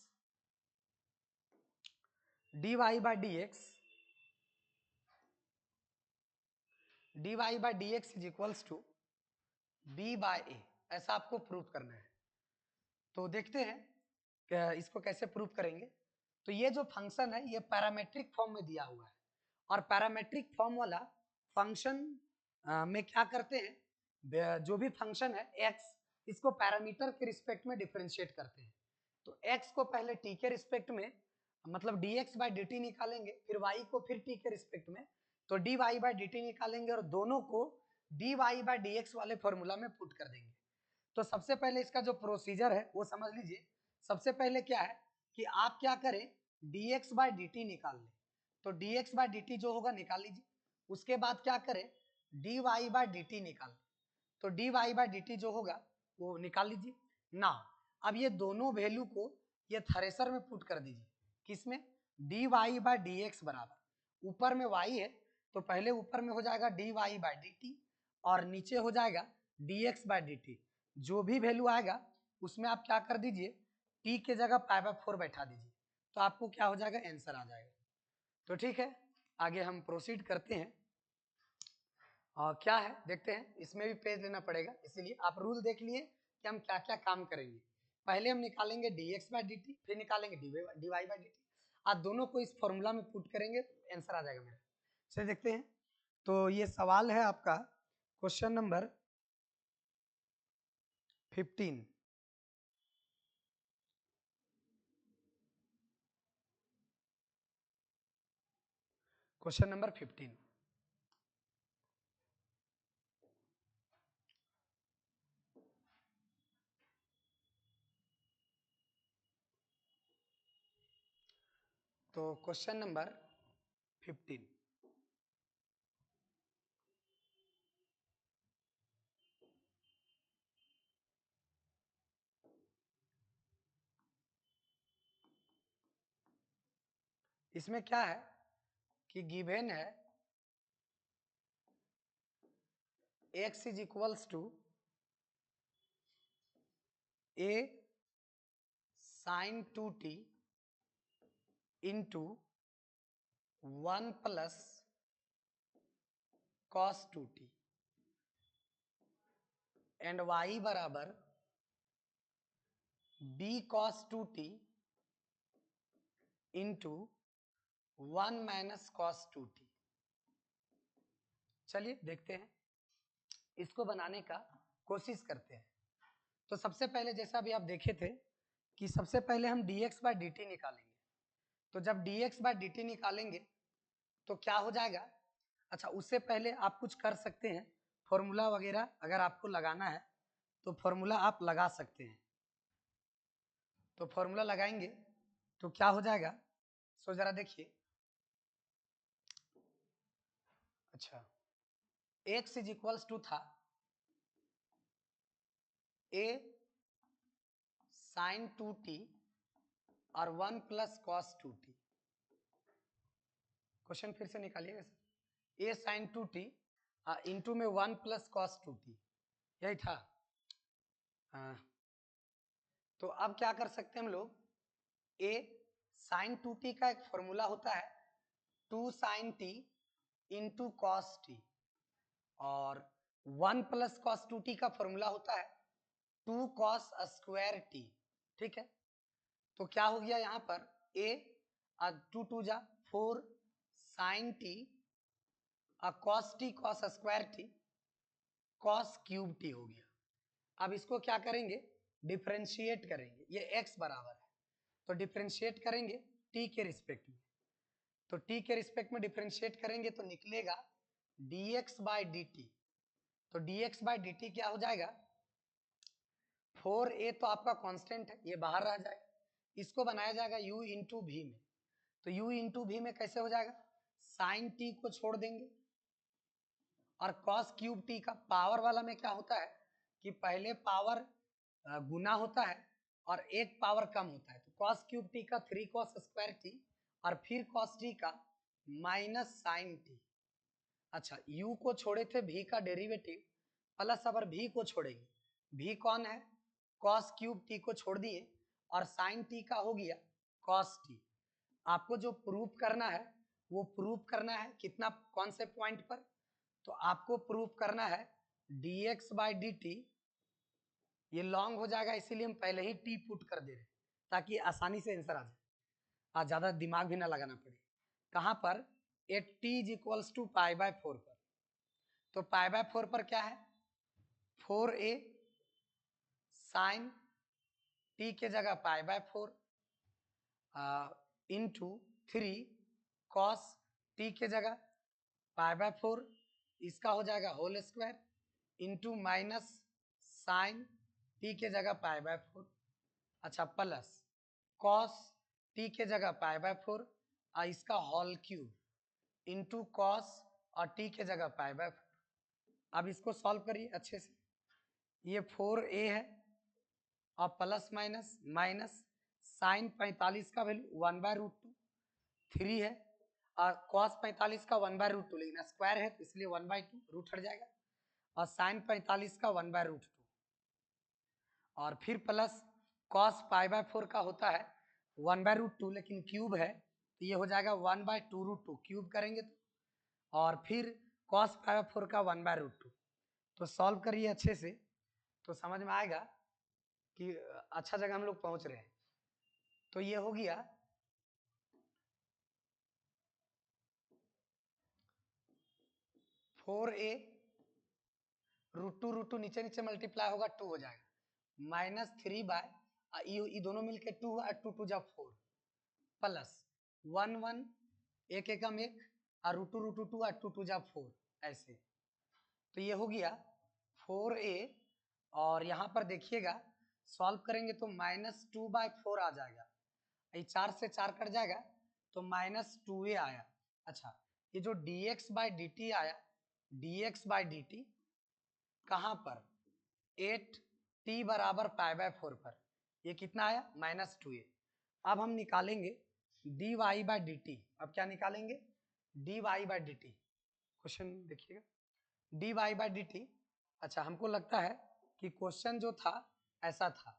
dy by dx dy by dx is equals to b by a, ऐसा आपको prove करना है। तो देखते हैं कि इसको कैसे प्रूव करेंगे। तो ये जो फंक्शन है ये पैरामेट्रिक फॉर्म में दिया हुआ है, और पैरामेट्रिक फॉर्म वाला फंक्शन में क्या करते हैं, जो भी फंक्शन है x, इसको पैरामीटर के रिस्पेक्ट में डिफरेंशिएट करते हैं। तो x को पहले t के रिस्पेक्ट में मतलब dx बाई dt निकालेंगे, फिर y को फिर t के रिस्पेक्ट में तो dy बाई dt निकालेंगे, और दोनों को dy बाई dx वाले फॉर्मूला में पुट कर देंगे। तो सबसे पहले इसका जो प्रोसीजर है वो समझ लीजिए। सबसे पहले क्या है कि आप क्या करें, dx बाई dt निकाल लें। तो dx बाई dt जो होगा निकाल लीजिए। उसके बाद क्या करें, dy बाई dt निकाल लें। तो dy बाई dt जो होगा वो निकाल लीजिए ना। अब ये दोनों वैल्यू को ये थ्रेसर में पुट कर दीजिए, किसमें, dy बाई dx बराबर, ऊपर में y है तो पहले ऊपर में हो जाएगा dy बाई dt और नीचे हो जाएगा dx बाई dt। जो भी वैल्यू आएगा उसमें आप क्या कर दीजिए, टी के जगह π/4 बैठा दीजिए, तो आपको क्या हो जाएगा, आंसर आ जाएगा। तो ठीक है, आगे हम प्रोसीड करते हैं। और क्या है देखते हैं, इसमें भी पेज लेना पड़ेगा, इसीलिए आप रूल देख लिए कि हम क्या क्या काम करेंगे। पहले हम निकालेंगे dx/dt, फिर निकालेंगे dy/dt। आप दोनों को इस फॉर्मूला में पुट करेंगे तो आंसर आ जाएगा मेरा। चलिए देखते हैं। तो ये सवाल है आपका क्वेश्चन नंबर 15। Question number 15। तो क्वेश्चन नंबर 15, इसमें क्या है कि गिवन है x is equals to a sin 2t इंटू 1 plus cos 2t and y बराबर b cos 2t इंटू 1 माइनस cos 2t। चलिए देखते हैं, इसको बनाने का कोशिश करते हैं। तो सबसे पहले जैसा भी आप देखे थे कि सबसे पहले हम dx/dt निकालेंगे। तो जब dx/dt निकालेंगे तो क्या हो जाएगा, अच्छा उससे पहले आप कुछ कर सकते हैं, फॉर्मूला वगैरह अगर आपको लगाना है तो फॉर्मूला आप लगा सकते हैं। तो फॉर्मूला लगाएंगे तो क्या हो जाएगा, सो जरा देखिए। अच्छा, x इज इक्वल्स टू था a sin 2t और 1 प्लस cos 2t। क्वेश्चन फिर से निकालिएगा sir, a sin 2t into में 1 प्लस cos 2t, यही था। हाँ, तो अब क्या कर सकते हैं हम लोग, a sin 2t का एक फॉर्मूला होता है 2 sin t into cos t, और 1 प्लस cos 2t का फॉर्मूला होता है 2 cos स्क्वायर t। ठीक है, तो क्या हो गया यहाँ पर, a 2 2 जा 4 sin t cos t cos square t cos cube t हो गया। अब इसको क्या करेंगे, डिफरेंशिएट करेंगे, ये x बराबर है तो डिफरेंशिएट करेंगे t के रिस्पेक्ट में। तो t के रिस्पेक्ट में डिफरेंशिएट करेंगे तो निकलेगा dx/dt। तो dx/dt क्या हो जाएगा, 4a तो आपका कांस्टेंट है, ये बाहर आ जाएगा, इसको बनाया जाएगा u इंटू भी में। तो u इंटू भी में कैसे हो जाएगा, साइन t को छोड़ देंगे और cos क्यूब t का पावर वाला में क्या होता है कि पहले पावर गुना होता है और एक पावर कम होता है। तो cos क्यूब t का 3 cos स्क्वायर t और फिर cos t का माइनस साइन t। अच्छा, u को छोड़े थे v का डेरिवेटिव प्लस, अगर v को छोड़ेंगे, v कौन है, cos क्यूब t को छोड़ दिए और साइन t का हो गया cos t। आपको जो प्रूफ करना है वो प्रूफ करना है कितना, कौन से पॉइंट पर, तो आपको प्रूफ करना है dx/dt, ये लॉन्ग हो जाएगा इसीलिए हम पहले ही t पुट कर दे रहे हैं ताकि आसानी से आंसर आ जाए, आज ज्यादा दिमाग भी ना लगाना पड़े। कहां पर, at t is equals to π/4 पर। तो π/4 पर क्या है, 4a साइन t के जगह π/4 इंटू 3 cos t के जगह π/4, इसका हो जाएगा whole square into minus sine t के जगह π/4, अच्छा प्लस cos t के जगह π/4 और इसका होल क्यूब इंटू cos और t के जगह π/4। अब इसको सॉल्व करिए अच्छे से, ये 4a है और प्लस माइनस माइनस साइन 45 का वैल्यू 1/√2, 3 है और cos 45 का 1/√2, लेकिन स्क्वायर है तो इसलिए 1/2 रूट हट जाएगा, और साइन 45 का 1/√2 और फिर प्लस कॉस पाई बाय 4 का होता है 1/√2, लेकिन क्यूब है तो ये हो जाएगा 1/2√2, क्यूब करेंगे तो, और फिर कॉस पाई बाय 4 का 1/√2। तो सॉल्व करिए अच्छे से तो समझ में आएगा कि अच्छा जगह हम लोग पहुंच रहे हैं। तो ये हो गया 4a√2 नीचे नीचे मल्टीप्लाई होगा 2 हो जाएगा -3 ये दोनों मिलके 2 और 2 2 जा 4 प्लस 1 1 एक एकम एक और √2 और 2 2 जा 4 ऐसे। तो ये हो गया 4a और यहाँ पर देखिएगा सॉल्व करेंगे तो -2/4 आ जाएगा, ये 4 से 4 कट जाएगा तो -2a आया। अच्छा ये जो dx/dt आया, dx/dt कहाँ पर 8t बराबर π/4 पर, ये कितना आया -2a। अब हम निकालेंगे dy/dt। अब क्या निकालेंगे dy/dt, क्वेश्चन देखिएगा dy/dt। अच्छा हमको लगता है कि क्वेश्चन जो था ऐसा था,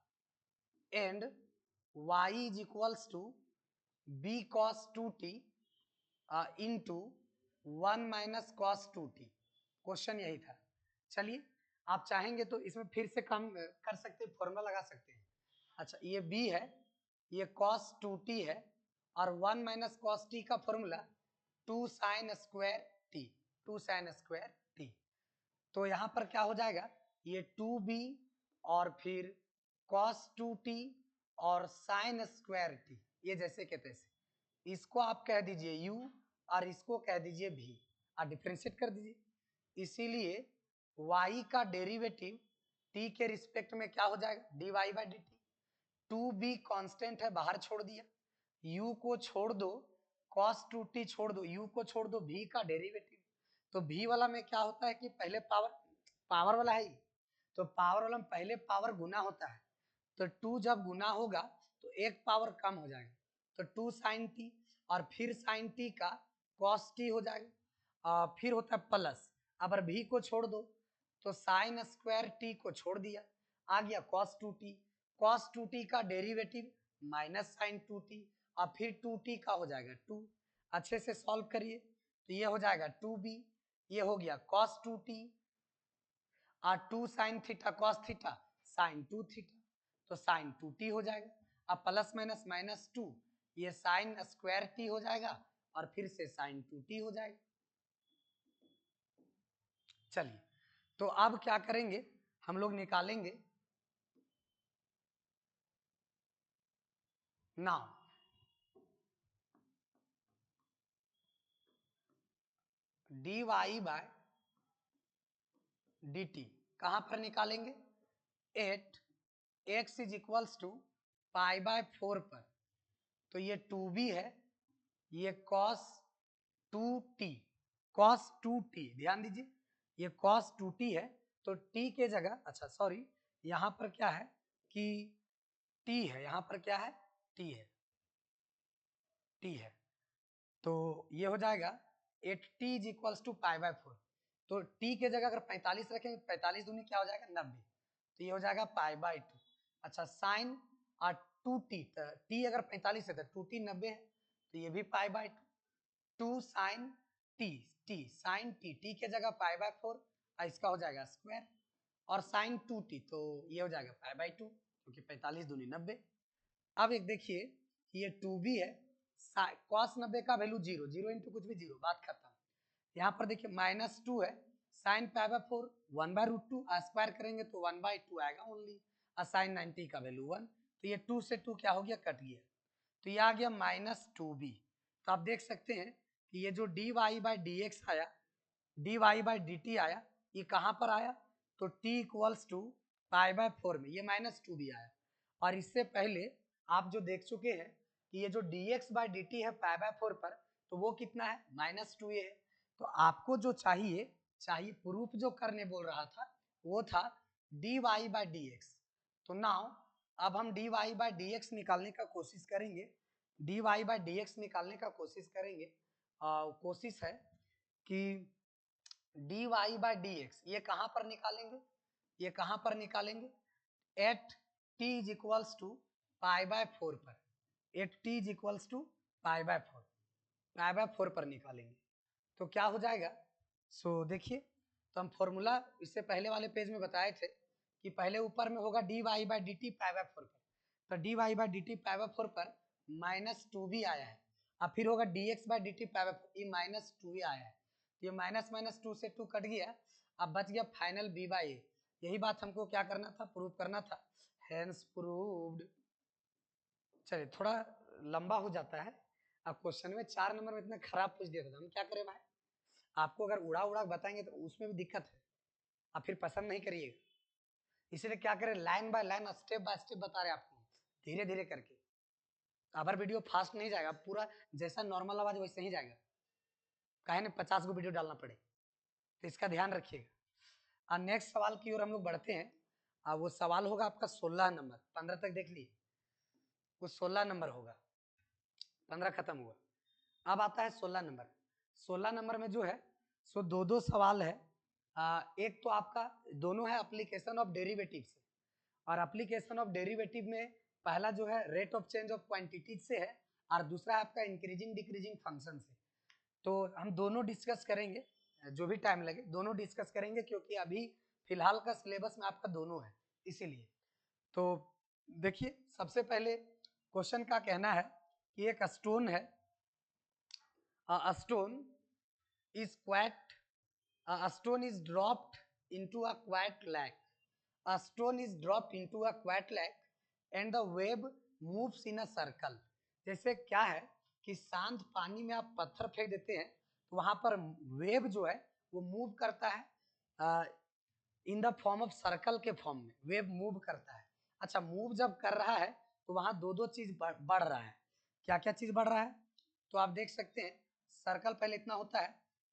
and y is equals to b cos 2t इंटू 1 माइनस cos 2t, क्वेश्चन यही था। चलिए आप चाहेंगे तो इसमें फिर से कम कर सकते हैं, फॉर्मूला लगा सकते हैं। अच्छा ये b है, ये cos 2t है और 1 माइनस cos t का formula 2 sin square t, 2 sin square t। तो यहाँ पर क्या हो जाएगा, ये 2b और फिर cos 2t और sin स्क्वायर t, ये जैसे के तैसे। इसको आप कह दीजिए u और इसको कह दीजिए v और डिफरेंशिएट कर दीजिए। इसीलिए y का डेरिवेटिव t के रिस्पेक्ट में क्या हो जाएगा dy/dt। 2b कांस्टेंट है, बाहर छोड़ दिया, u को छोड़ दो, cos 2t छोड़ दो, u को छोड़ दो, v का डेरिवेटिव। तो v वाला में क्या होता है कि पहले पावर वाला है, तो पावर वाला में पहले पावर गुना होता है, तो 2 जब गुना होगा तो एक पावर कम हो जाएगा, तो 2 sin t और फिर sin t का cos t हो जाएगा, फिर होता है प्लस, अगर v को छोड़ दो तो sin स्क्वायर t को छोड़ दिया, आ गया cos 2t, cos 2t का डेरिवेटिव माइनस sin 2t और फिर 2t का हो जाएगा 2। अच्छे से सॉल्व करिए तो ये हो जाएगा 2b, ये हो गया cos 2t और 2 sin theta cos theta sin 2 theta, तो sin 2t हो जाएगा। अब प्लस माइनस -2, ये sin स्क्वायर t हो जाएगा और फिर से sin 2t हो जाएगा। चलिए तो अब क्या करेंगे, हम लोग निकालेंगे नाउ dy/dt कहां पर निकालेंगे, 8x इज इक्वल्स टू π/4 पर, तो ये 2b है, ये cos 2t, cos 2t ध्यान दीजिए, ये cos 2t है तो t के जगह, अच्छा सॉरी यहां पर क्या है कि t है, यहां पर क्या है t है, t है, तो ये हो जाएगा 8t इज इक्वल्स टू π/4। तो t के जगह अगर 45 रखेंगे, 45 दूनी क्या हो जाएगा 90, तो ये हो जाएगा π/2। अच्छा साइन और 2t, t अगर 45 है तो 2t 90 है, तो ये भी π/2, 2 sin t, t sin t, t के जगह π/4 और इसका हो जाएगा स्क्वायर, और sin 2t तो ये हो जाएगा π/2 क्योंकि 45 दूनी 90। अब एक देखिए ये 2b है, cos 90 का वैल्यू 0, 0 इंटू कुछ भी 0, बात खत्म। यहाँ पर देखिए -2 है, sin π/4 1/√2, स्क्वायर करेंगे तो 1/2 आएगा ओनली, और sin 90 का वैल्यू 1, तो ये 2 से 2 क्या हो गया कट गया, तो ये आ गया -2b। तो आप देख सकते हैं कि ये जो dy/dx आया, dy/dt आया, ये कहाँ पर आया, तो t इक्वल्स टू π/4 में, ये -2b आया। और इससे पहले आप जो देख चुके हैं कि ये जो dx/dt है π/4 पर, तो वो कितना है -2a है। तो आपको जो चाहिए प्रूफ जो करने बोल रहा था वो था dy/dx। तो नाउ अब हम dy/dx निकालने का कोशिश करेंगे, dy/dx निकालने का कोशिश करेंगे। कोशिश है कि dy/dx ये कहां पर निकालेंगे, ये कहां पर निकालेंगे, at t is equals to π/4 पर, at t is equals to π/4 पर निकालेंगे तो क्या हो जाएगा। देखिए, तो हम फॉर्मूला इससे पहले वाले पेज में बताए थे कि पहले ऊपर में होगा dy/dt π/4 पर, तो dy/dt π/4 पर -2b आया है, अब फिर होगा dx/dt π/4, ये -2a आया है, ये -2 से 2 कट गया, अब बच गया फाइनल b/a। यही बात हमको क्या करना था, प्रूव करना था, हेंस प्रूव्ड। चलिए थोड़ा लंबा हो जाता है, अब क्वेश्चन में 4 नंबर में इतना खराब पूछ दिया था, हम क्या करें भाई, आपको अगर उड़ा उड़ा बताएंगे तो उसमें भी दिक्कत है, आप फिर पसंद नहीं करिएगा, इसलिए क्या करें, line by line step by step बता रहे आपको, धीरे धीरे करके। अगर वीडियो फास्ट नहीं जाएगा, पूरा जैसा नॉर्मल आवाज वैसे ही जाएगा, काहे ने 50 को वीडियो डालना पड़े, तो इसका ध्यान रखिएगा। नेक्स्ट सवाल की ओर हम लोग बढ़ते हैं, वो सवाल होगा आपका 16 नंबर, 15 तक देख लिए, वो 16 नंबर होगा, 15 खत्म हुआ, अब आता है 16 नंबर। 16 नंबर में जो है सो दो सवाल है, एक तो आपका दोनों है एप्लीकेशन ऑफ डेरिवेटिव से, और एप्लीकेशन ऑफ डेरिवेटिव में पहला जो है rate of change of quantities से है, और दूसरा आपका इंक्रीजिंग डिक्रीजिंग फंक्शन से। तो हम दोनों डिस्कस करेंगे, जो भी टाइम लगे दोनों डिस्कस करेंगे, क्योंकि अभी फिलहाल का सिलेबस में आपका दोनों है, इसीलिए। तो देखिए, सबसे पहले क्वेश्चन का कहना है कि एक स्टोन है, a stone is quite a stone is dropped into a quiet lake, a stone is dropped into a quiet lake and the wave moves in a circle। जैसे क्या है कि शांत पानी में आप पत्थर फेंक देते हैं तो वहां पर वेव जो है वो मूव करता है in the form of circle के फॉर्म में वेव मूव करता है। अच्छा, मूव जब कर रहा है तो वहां दो चीज बढ़ रहा है, क्या क्या चीज बढ़ रहा है, तो आप देख सकते हैं सर्कल पहले इतना होता है,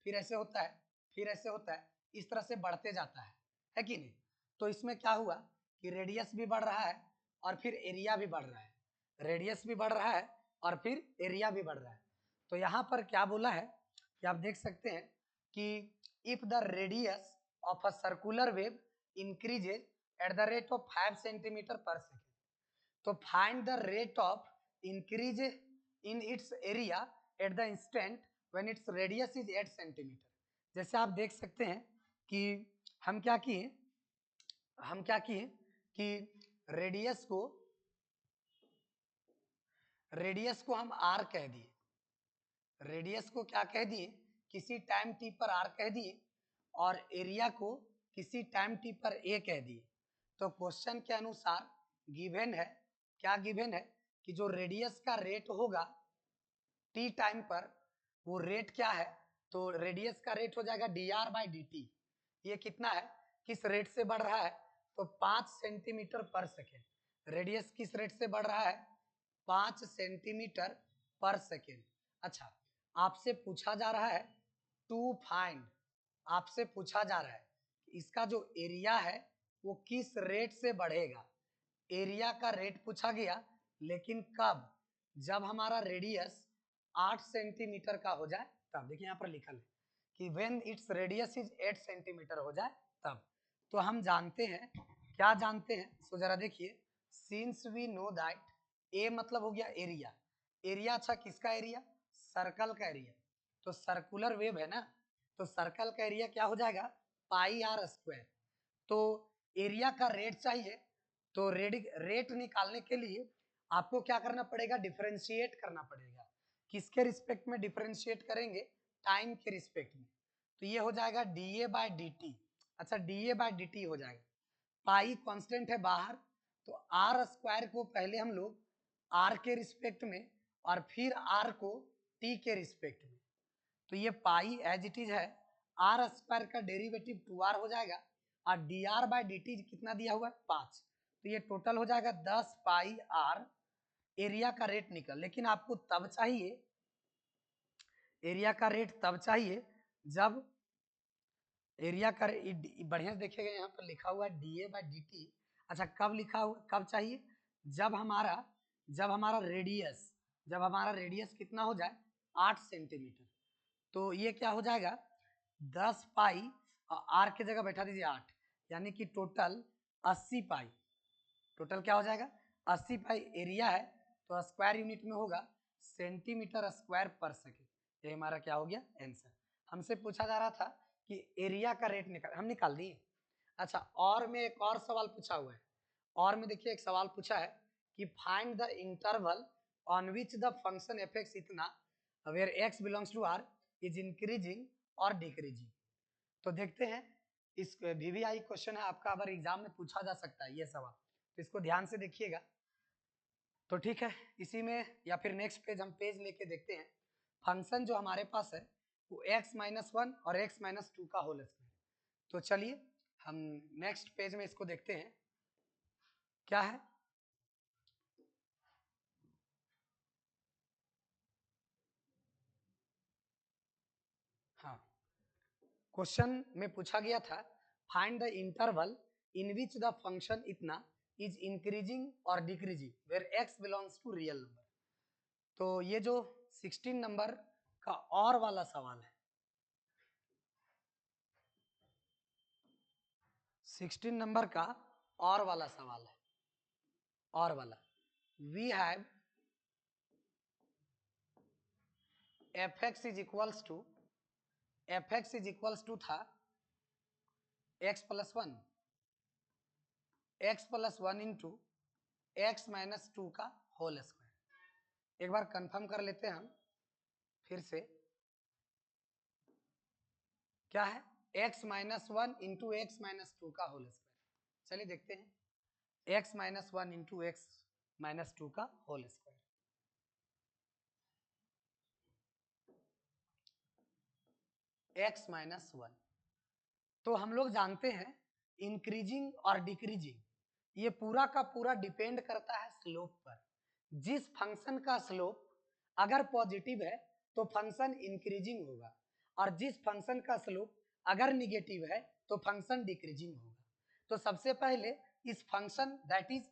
फिर ऐसे होता है, फिर ऐसे होता है, इस तरह से बढ़ते जाता है कि नहीं। तो इसमें क्या हुआ कि रेडियस भी बढ़ रहा है और फिर एरिया भी बढ़ रहा है, रेडियस भी बढ़ रहा है और फिर एरिया भी बढ़ रहा है। तो यहाँ पर क्या बोला है कि आप देख सकते हैं कि if the radius of a circular wave increases at the rate of 5 centimeter per second, तो find the rate of increase in its area at the instant when its radius is 8 centimeter। जैसे आप देख सकते हैं कि हम क्या किए कि रेडियस को हम r कह दिए, रेडियस को क्या कह दिए, किसी टाइम t पर r कह दिए, और एरिया को किसी टाइम t पर a कह दिए। तो क्वेश्चन के अनुसार गिवन है, क्या गिवन है कि जो रेडियस का रेट होगा t टाइम पर, वो रेट क्या है, तो रेडियस का रेट हो जाएगा dr/dt। ये कितना है, किस रेट से बढ़ रहा है, तो 5 सेंटीमीटर पर सेकेंड। रेडियस किस रेट से बढ़ रहा है, 5 सेंटीमीटर पर सेकेंड। अच्छा, आपसे पूछा जा रहा है टू फाइंड, आपसे पूछा जा रहा है इसका जो एरिया है वो किस रेट से बढ़ेगा। एरिया का रेट पूछा गया, लेकिन कब, जब हमारा रेडियस 8 सेंटीमीटर का हो जाए तब। देखिए यहाँ पर लिखा है कि when its radius is 8 centimetre हो जाए तब। तो हम जानते हैं, क्या जानते हैं, सो जरा देखिए, सिंस वी नो दैट ए मतलब हो गया एरिया, एरिया अच्छा किसका एरिया, सर्कल का एरिया, तो सर्कुलर वेव है ना, तो सर्कल का एरिया क्या हो जाएगा, पाई आर स्क्वायर। तो एरिया का रेट चाहिए, तो रेट निकालने के लिए आपको क्या करना पड़ेगा, डिफरेंशिएट करना पड़ेगा। किसके रिस्पेक्ट में डिफरेंशिएट करेंगे, टाइम के रिस्पेक्ट में। तो ये हो जाएगा dA/dt। अच्छा, dA/dt हो जाएगा, पाई कांस्टेंट है बाहर, तो आर स्क्वायर को पहले हम लोग आर के रिस्पेक्ट में और फिर आर को टी के रिस्पेक्ट में। तो ये पाई एज इट इज है, आर स्क्वायर का डेरिवेटिव 2r हो जाएगा, और dr/dt कितना दिया हुआ है, 5। तो ये टोटल हो जाएगा 10 पाई r। एरिया का रेट निकल, लेकिन आपको तब चाहिए, एरिया का रेट तब चाहिए जब एरिया का बढ़िया से देखिएगा, यहाँ पर लिखा हुआ है dA/dt। अच्छा, कब लिखा हुआ, कब चाहिए, जब हमारा रेडियस कितना हो जाए, 8 सेंटीमीटर। तो ये क्या हो जाएगा, 10 पाई और आर की जगह बैठा दीजिए 8, यानी कि टोटल 80 पाई, टोटल क्या हो जाएगा 80 पाई एरिया है तो स्क्वायर यूनिट में होगा सेंटीमीटर स्क्वायर पर सेकेंड। ये हमारा क्या हो गया आंसर। हमसे पूछा जा रहा था कि एरिया का रेट निकाल, हम निकाल दिए। अच्छा और में एक और सवाल पूछा हुआ है। और में देखिए एक सवाल पूछा है कि find the interval on which the function F X इतना where X belongs to R is increasing और डिक्रीजिंग। तो देखते हैं इस वीवीआई क्वेश्चन है आपका, अगर एग्जाम में पूछा जा सकता है ये सवाल, तो इसको ध्यान से देखिएगा। तो ठीक है इसी में या फिर नेक्स्ट पेज हम पेज लेके देखते हैं। फंक्शन जो हमारे पास है वो x-1 और x-2 का होल स्क्वायर। तो चलिए हम नेक्स्ट पेज में इसको देखते हैं क्या है। हाँ क्वेश्चन में पूछा गया था find the interval in which the function इतना इज इंक्रीजिंग और decreasing where x belongs to real number. तो ये जो 16 नंबर का और वाला सवाल है, 16 नंबर का और वाला सवाल है, और वाला we have f x is equals to था x+1 इंटू x-2 का होल स्क्वायर। एक बार कंफर्म कर लेते हैं हम फिर से क्या है x-1 इंटू x-2 का होल स्क्वायर। चलिए देखते हैं x-1 इंटू x-2 का होल स्क्वायर। x-1 तो हम लोग जानते हैं इंक्रीजिंग और डिक्रीजिंग ये पूरा का पूरा डिपेंड करता है स्लोप पर। जिस फंक्शन का स्लोप अगर पॉजिटिव है तो फंक्शन इंक्रीजिंग होगा और जिस फंक्शन का स्लोप अगर निगेटिव है तो फंक्शन डिक्रीजिंग होगा। तो सबसे पहले इस फंक्शन दैट इज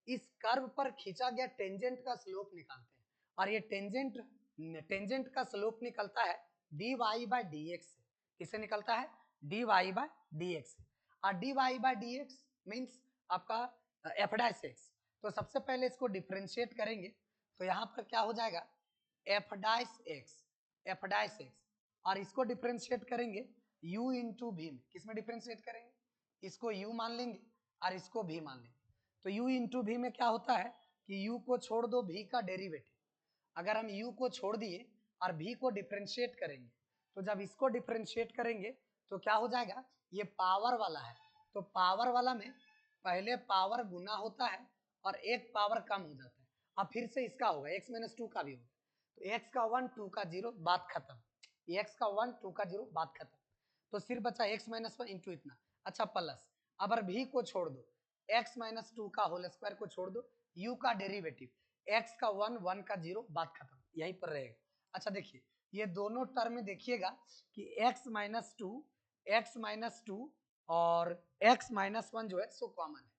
इस कर्व पर खींचा गया टेंजेंट का स्लोप निकालते हैं और ये टेंजेंट का स्लोप निकलता है dy बाई डी एक्स। किससे निकलता है dy बाई डी एक्स। और dy by D x means आपका एफ डैश एक्स। तो सबसे पहले इसको डिफ्रेंशिएट करेंगे तो यहाँ पर क्या हो जाएगा एफ डैश एक्स और इसको डिफ्रेंशिएट करेंगे u इंटू भी में। किसमें डिफ्रेंशिएट करेंगे इसको u मान लेंगे और इसको भी मान लेंगे। तो u इंटू भी में क्या होता है कि u को छोड़ दो v का डेरिवेटिव। अगर हम u को छोड़ दिए और v को डिफ्रेंशिएट करेंगे तो जब इसको डिफ्रेंशिएट करेंगे तो क्या हो जाएगा ये पावर वाला है। तो पावर वाला में पहले पावर गुना होता है और एक पावर कम हो जाता है। अब फिर से इसका होगा x-2 का भी होगा। तो x का 1 2 का 0 बात खत्म। x का 1 2 का 0 बात खत्म। तो सिर्फ बचा x-1 इंटू इतना। अच्छा प्लस अब v को छोड़ दो x-2 का होल स्क्वायर को छोड़ दो u का डेरिवेटिव x का 1 1 का 0 बात खत्म यहीं पर रहेगा। अच्छा देखिए ये दोनों टर्म में देखिएगा कि x-2 और x-1 जो है सो कॉमन है।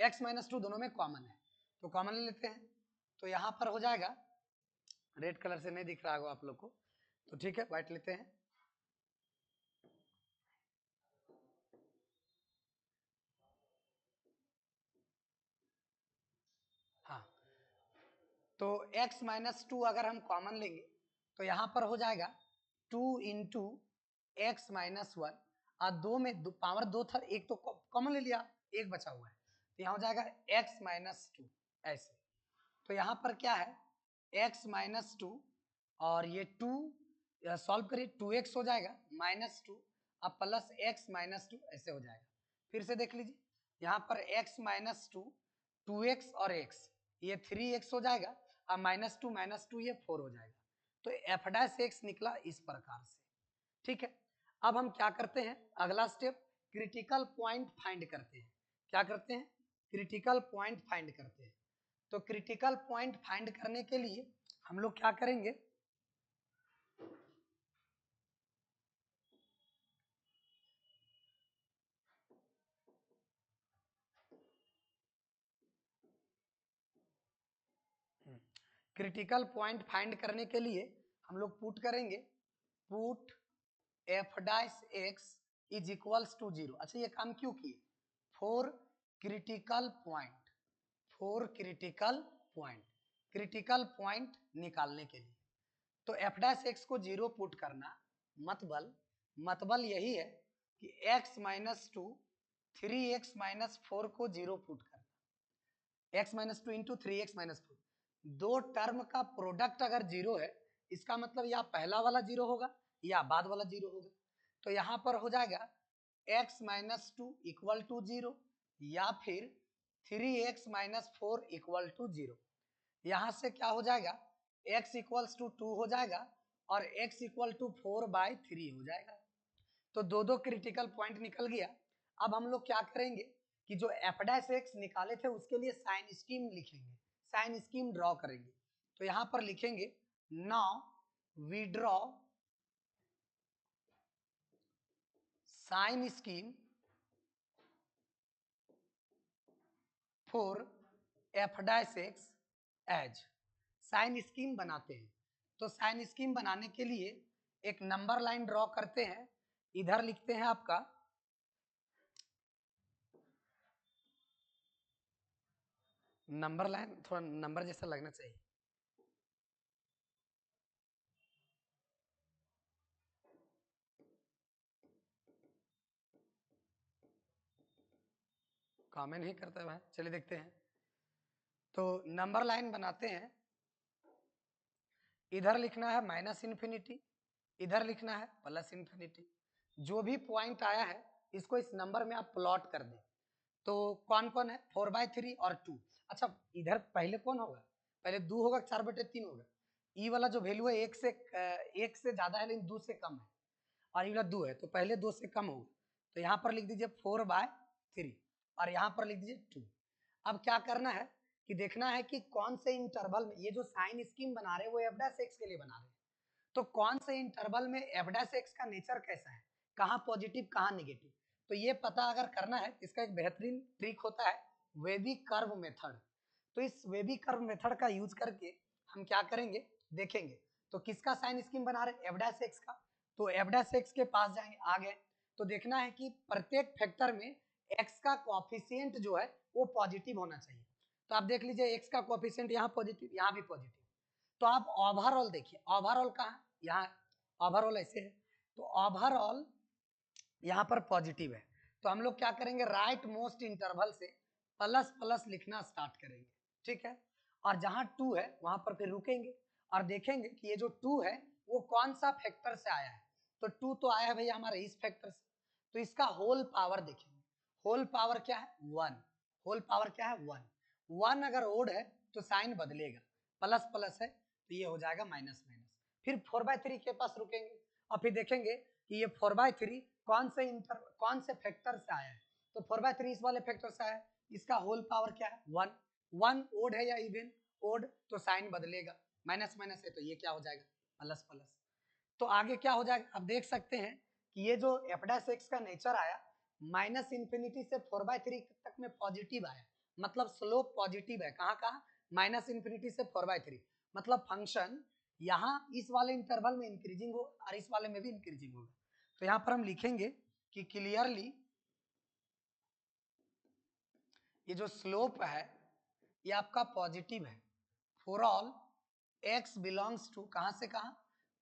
x-2 दोनों में कॉमन है तो कॉमन ले लेते हैं। तो यहाँ पर हो जाएगा रेड कलर से नहीं दिख रहा होगा आप लोग को तो ठीक है व्हाइट लेते हैं। हाँ तो x-2 अगर हम कॉमन लेंगे तो यहाँ पर हो जाएगा 2 इंटू x-1 और दो में पावर 2 था एक तो कॉमन ले लिया एक बचा हुआ है तो यहाँ हो जाएगा x-2 ऐसे। तो यहाँ पर क्या है x-2 और ये 2 सॉल्व करिए 2x हो जाएगा -2 अब प्लस x-2 ऐसे हो जाएगा। फिर से देख लीजिए यहाँ पर x-2 2x और x ये 3x हो जाएगा और -2 ये 4 हो जाएगा। तो एफ डैश एक्स निकला इस प्रकार से। ठीक है अब हम क्या करते हैं अगला स्टेप क्रिटिकल पॉइंट फाइंड करते हैं। क्या करते हैं क्रिटिकल पॉइंट फाइंड करते हैं। तो क्रिटिकल पॉइंट फाइंड करने के लिए हम लोग क्या करेंगे क्रिटिकल पॉइंट फाइंड करने के लिए हम लोग पुट करेंगे put f dash x is equals to 0। अच्छा ये काम क्यों किए 4 क्रिटिकल पॉइंट, 4 क्रिटिकल पॉइंट निकालने के लिए। तो एफ डैश एक्स को 0 पुट करना मतबल यही है कि x माइनस 2 3x माइनस 4 को 0 पुट करना, x minus 2 into 3x minus 4, दो टर्म का प्रोडक्ट अगर 0 है इसका मतलब या पहला वाला 0 होगा या बाद वाला 0 होगा। तो यहाँ पर हो जाएगा x माइनस 2 इक्वल टू 0 या फिर 3x माइनस 4 इक्वल टू 0। यहाँ से क्या हो जाएगा, x इक्वल्स टू 2 हो जाएगा और x इक्वल टू 4/3 हो जाएगा। तो दो क्रिटिकल पॉइंट निकल गया। अब हम लोग क्या करेंगे कि जो एफ डैश एक्स निकाले थे उसके लिए साइन स्कीम लिखेंगे, साइन स्कीम ड्रॉ करेंगे। तो यहाँ पर लिखेंगे now we draw sign scheme for f dash x as, sign scheme बनाते हैं। तो साइन स्कीम बनाने के लिए एक नंबर लाइन ड्रॉ करते हैं। इधर लिखते हैं आपका नंबर लाइन, थोड़ा नंबर जैसा लगना चाहिए। कमेंट नहीं करता है भाई, चलिए देखते हैं। तो नंबर लाइन बनाते हैं, इधर लिखना है माइनस इन्फिनिटी, इधर लिखना है प्लस इन्फिनिटी। जो भी पॉइंट आया है इसको इस नंबर में आप प्लॉट कर दें। तो कौन कौन है, 4/3 और 2। अच्छा इधर पहले कौन होगा, पहले 2 होगा, 4/3 होगा। ई वाला जो वैल्यू है एक से ज्यादा है लेकिन 2 से कम है, और ये वाला 2 है तो पहले 2 से कम होगा। तो यहाँ पर लिख दीजिए 4/3 और यहाँ पर लिख दीजिए 2। अब क्या करना है कि देखना है कि कौन से इंटरवल में, ये जो साइन स्कीम बना रहे हैं वो एफ डैश एक्स के लिए बना रहे हैं, तो कौन से इंटरवल में एफ डैश एक्स का नेचर कैसा है, कहाँ पॉजिटिव कहाँ नेगेटिव। तो ये पता अगर करना है इसका एक बेहतरीन ट्रिक होता है वेबी कर्व मेथड। तो इस वेबी कर्व मेथड का यूज करके हम क्या करेंगे देखेंगे। तो किसका साइन स्कीम बना रहे, एफ डैश एक्स का। तो एफ डैश एक्स के पास जाएंगे, आ गए तो देखना है कि प्रत्येक फैक्टर में एक्स का कोएफिशिएंट जो है वो पॉजिटिव होना चाहिए। तो आप देख लीजिए एक्स का कोएफिशिएंट यहाँ पॉजिटिव, यहाँ भी पॉजिटिव। तो आप ओवरऑल देखिए, ओवरऑल कहाँ, यहाँ ओवरऑल ऐसे है, तो ओवरऑल यहाँ पर पॉजिटिव है। तो हम लोग क्या करेंगे, राइट मोस्ट इंटरवल से प्लस प्लस लिखना स्टार्ट करेंगे, ठीक है। और जहाँ 2 है वहां पर फिर रुकेंगे और देखेंगे कि ये जो 2 है वो कौन सा फैक्टर से आया है। तो 2 तो आया है भैया हमारे इस फैक्टर से, तो इसका होल पावर देखेंगे। होल पावर क्या है, 1। होल पावर क्या है, 1। 1 अगर ओड है तो साइन बदलेगा, प्लस प्लस है तो ये हो जाएगा माइनस माइनस। फिर 4/3 के पास रुकेंगे और फिर देखेंगे कि ये 4/3 कौन से फैक्टर से आया है। तो 4/3 इस वाले फैक्टर से आया है, इसका होल पावर क्या है, 1। 1 ओड है या इवन, ओड तो साइन बदलेगा, माइनस माइनस है तो ये क्या हो जाएगा, प्लस प्लस। तो आगे क्या हो जाएगा, आप देख सकते हैं कि ये जो एफ डैश एक्स का नेचर आया माइनस इन्फिनिटी से 4/3 तक में पॉजिटिव आया, मतलब स्लोप पॉजिटिव है। कहाँ कहाँ, माइनस इन्फिनिटी से 4/3, मतलब फंक्शन यहाँ इस वाले इंटरवल में इंक्रीजिंग हो और इस वाले में भी इंक्रीजिंग होगा। तो यहाँ पर हम लिखेंगे कि क्लियरली ये जो स्लोप है ये आपका पॉजिटिव है for all x belongs to, कहां से कहां,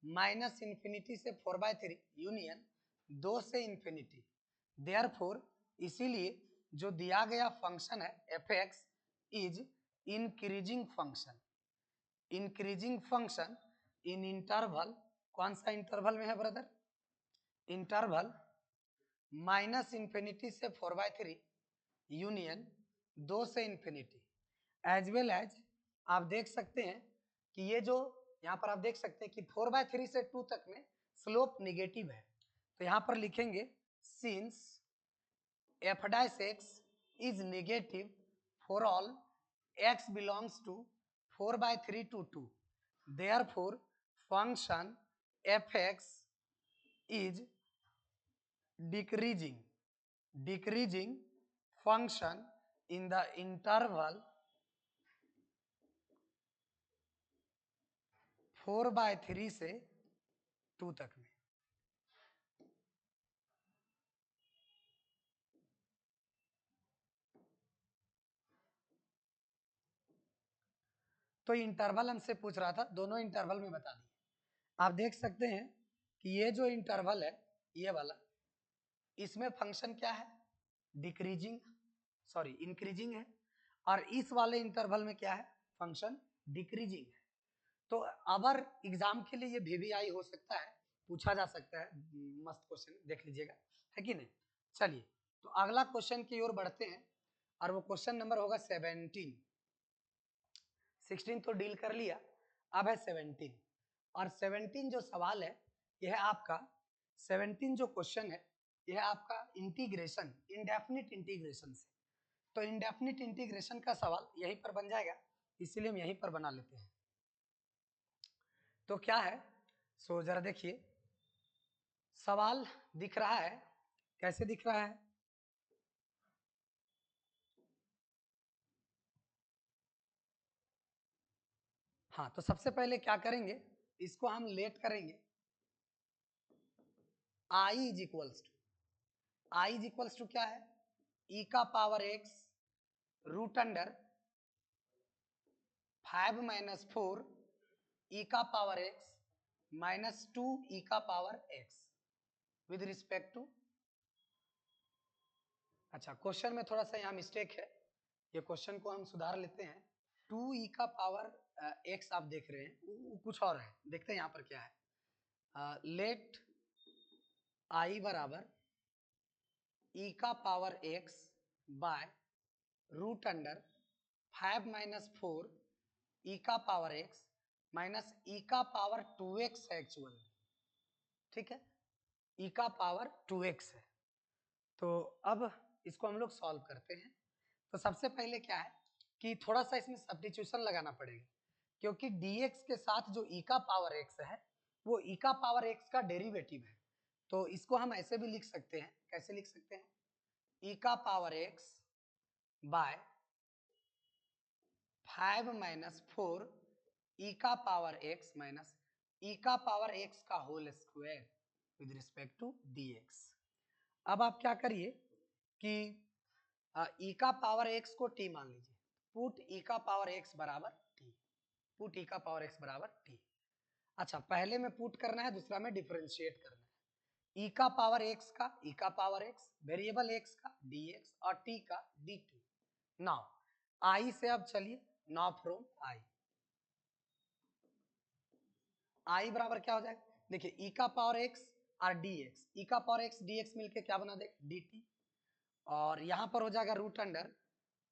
माइनस इन्फिनिटी से 4/3 यूनियन 2 से इन्फिनिटी। देयरफॉर इसीलिए जो दिया गया फंक्शन है F x is increasing function, increasing function in interval, कौन सा इंटरवल में है ब्रदर, इंटरवल माइनस इन्फिनिटी से 4/3 यूनियन 2 से इन्फिनिटी। एज वेल एज आप देख सकते हैं कि ये जो यहाँ पर आप देख सकते हैं कि 4/3 से 2 तक में स्लोप निगेटिव है। तो यहाँ पर लिखेंगे since f dash x is negative for all x belongs to 4/3 to 2, therefore function F x is decreasing function in the interval 4/3 से 2 तक में। तो इंटरवल हमसे पूछ रहा था, दोनों इंटरवल में बता दिए। आप देख सकते हैं कि ये जो इंटरवल है ये वाला, इसमें फंक्शन क्या है, डिक्रीजिंग सॉरी इंक्रीजिंग है, और इस वाले इंटरवल में क्या है, फंक्शन डिक्रीजिंग है। तो अवर एग्जाम के लिए ये VVI हो सकता है, पूछा जा सकता है, मस्त क्वेश्चन देख लीजिएगा, है कि नहीं। चलिए तो अगला क्वेश्चन की ओर बढ़ते हैं, और वो क्वेश्चन नंबर होगा 17। 16 तो डील कर लिया, अब है 17, और 17 जो सवाल है यह आपका 17 जो क्वेश्चन है यह आपका इंटीग्रेशन, इंडेफिनिट इंटीग्रेशन से। तो इंडेफिनिट इंटीग्रेशन का सवाल यहीं पर बन जाएगा, इसीलिए हम यहीं पर बना लेते हैं। तो क्या है, सो जरा देखिए, सवाल दिख रहा है, कैसे दिख रहा है, हाँ तो सबसे पहले क्या करेंगे, इसको हम लेट करेंगे, आई इज इक्वल्स टू क्या है, ई का power x root under 5 minus 4 e का पावर एक्स माइनस 2 ई का power x with respect to, अच्छा क्वेश्चन में थोड़ा सा यहाँ मिस्टेक है, ये क्वेश्चन को हम सुधार लेते हैं। 2 ई का पावर एक्स आप देख रहे हैं, कुछ और है, देखते हैं यहाँ पर क्या है। लेट आई बराबर ई का power x by root under 5 minus 4 e का पावर एक्स माइनस ई का पावर 2x है एक्चुअल, ठीक है, ई का पावर 2x है। तो अब इसको हम लोग सॉल्व करते हैं। तो सबसे पहले क्या है कि थोड़ा सा इसमें सब्स्टिट्यूशन लगाना पड़ेगा, क्योंकि dx के साथ जो e का पावर x है वो e का पावर x का डेरिवेटिव है। तो इसको हम ऐसे भी लिख सकते हैं, कैसे लिख सकते हैं, e का power x by 5 minus 4 e का पावर x माइनस ई का पावर x का whole square with respect to dx। अब आप क्या करिए कि ई का पावर x को t मान लीजिए, पुट ई का पावर x बराबर t, पुट ई का पावर x बराबर t। अच्छा पहले में पुट करना है, दूसरा में डिफरेंशिएट करना है, ई का पावर x का ई का पावर x, वेरिएबल x का dx और t का dt। नाउ आई से अब चलिए, नाउ फ्रॉम आई बराबर क्या हो जाएगा, देखिए ई का पावर x और dx, ई का पावर x dx मिलके क्या बना दे dt, और यहां पर हो जाएगा रूट अंडर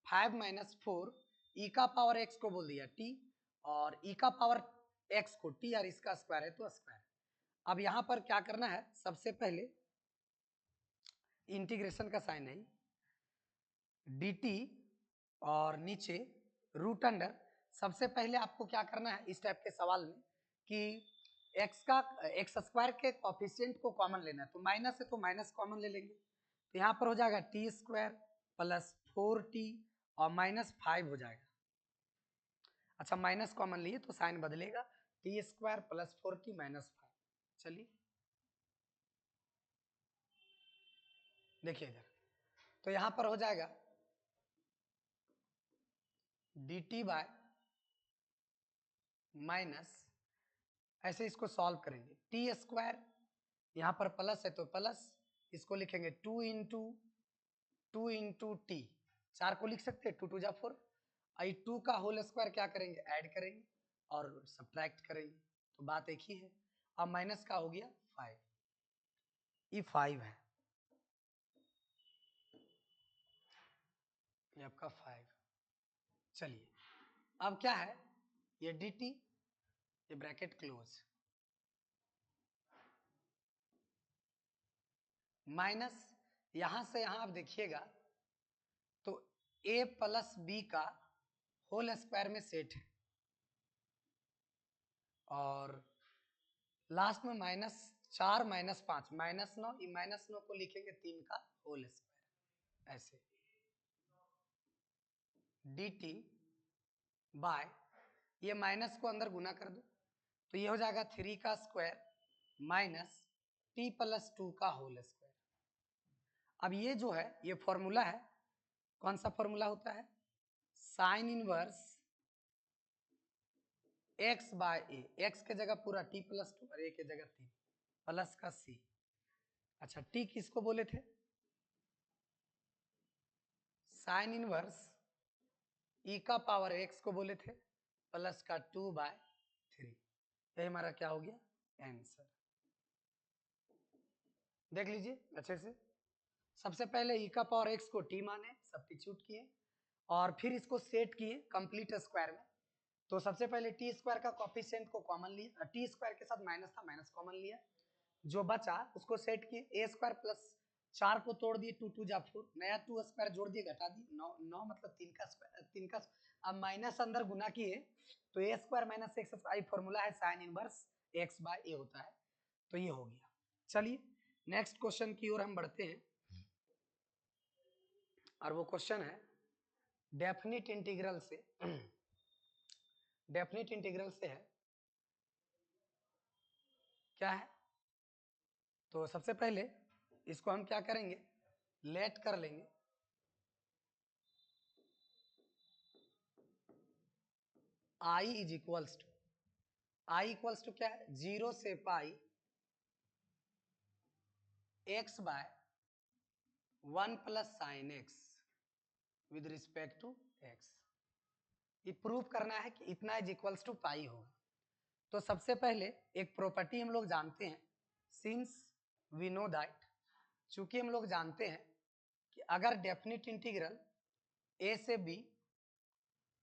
5 माइनस 4 ई का पावर x को बोल दिया t, और ई का पावर x को t, और इसका स्क्वायर है तो स्क्वायर। अब यहां पर क्या करना है, सबसे पहले इंटीग्रेशन का साइन है dt, और नीचे रूट अंडर, सबसे पहले आपको क्या करना है इस टाइप के सवाल में कि एक्स स्क्वायर के कोफिशिएंट को कॉमन लेना है, तो माइनस है तो माइनस कॉमन ले लेंगे, तो यहाँ पर हो जाएगा टी स्क्वायर प्लस 4t और माइनस 5 हो जाएगा। अच्छा माइनस कॉमन लिए तो साइन बदलेगा, T square plus 4t minus 5। चलिए देखिए इधर, तो यहाँ पर हो जाएगा dt बाय माइनस, ऐसे इसको सॉल्व करेंगे, टी स्क्वायर यहाँ पर प्लस है तो प्लस, इसको लिखेंगे 2 इंटू टी, 4 को लिख सकते हैं, 2 2 जा 4, आई 2 का होल स्क्वायर क्या करेंगे, ऐड करेंगे और सब्ट्रैक्ट करेंगे, तो बात एक ही है। अब माइनस का हो गया 5, ये 5 है, ये आपका 5। चलिए अब क्या है, ये dt, ये ब्रैकेट क्लोज, माइनस यहां से यहां आप देखिएगा तो a प्लस बी का होल स्क्वायर में सेट है, और लास्ट में माइनस 4 माइनस 5 माइनस 9, माइनस 9 को लिखेंगे 3 का होल स्क्वायर, ऐसे dt बाय, ये माइनस को अंदर गुना कर दो तो ये हो जाएगा 3 का स्क्वायर माइनस t प्लस 2 का होल स्क्वायर। अब ये जो है ये फॉर्मूला है, कौन सा फॉर्मूला होता है, साइन इनवर्स x बाय ए, x के जगह पूरा t प्लस 2 और a के जगह 3 प्लस का c। अच्छा t किसको बोले थे? साइन इनवर्स e का पावर x को बोले थे प्लस का 2 बाय 3। ये हमारा क्या हो गया आंसर। देख लीजिए अच्छे से। सबसे पहले e का पावर x को t माने, सब्स्टिट्यूट किए और फिर इसको सेट किए कंप्लीट स्क्वायर में। तो सबसे पहले टी स्क्वायर का कोफिशिएंट को कॉमन लिया, टी स्क्वायर के साथ माइनस था, माइनस कॉमन लिया, जो बचा उसको सेट किए, ए स्क्वायर प्लस 4 को तोड़ दिए, 2 2 जा 4, नया 2 स्क्वायर जोड़ दिए, घटा दिए, 9 9 मतलब 3 का स्क्वायर, 3 का। अब माइनस अंदर गुना किए तो ए square minus X square formula है sine inverse X by A होता है, तो ये हो गया। चलिए नेक्स्ट क्वेश्चन की ओर हम बढ़ते हैं और वो क्वेश्चन है डेफिनिट इंटीग्रल से। डेफिनिट इंटीग्रल से है क्या है, तो सबसे पहले इसको हम क्या करेंगे, लेट कर लेंगे। I is equals to, I equals to क्या है, 0 से pi x by 1 plus sine x with respect to x। ये प्रूव करना है कि इतना इज इक्वल्स टू पाई होगा। तो सबसे पहले एक प्रॉपर्टी हम लोग जानते हैं, सिंस वी नो दैट, चूंकि हम लोग जानते हैं कि अगर डेफिनिट इंटीग्रल a से b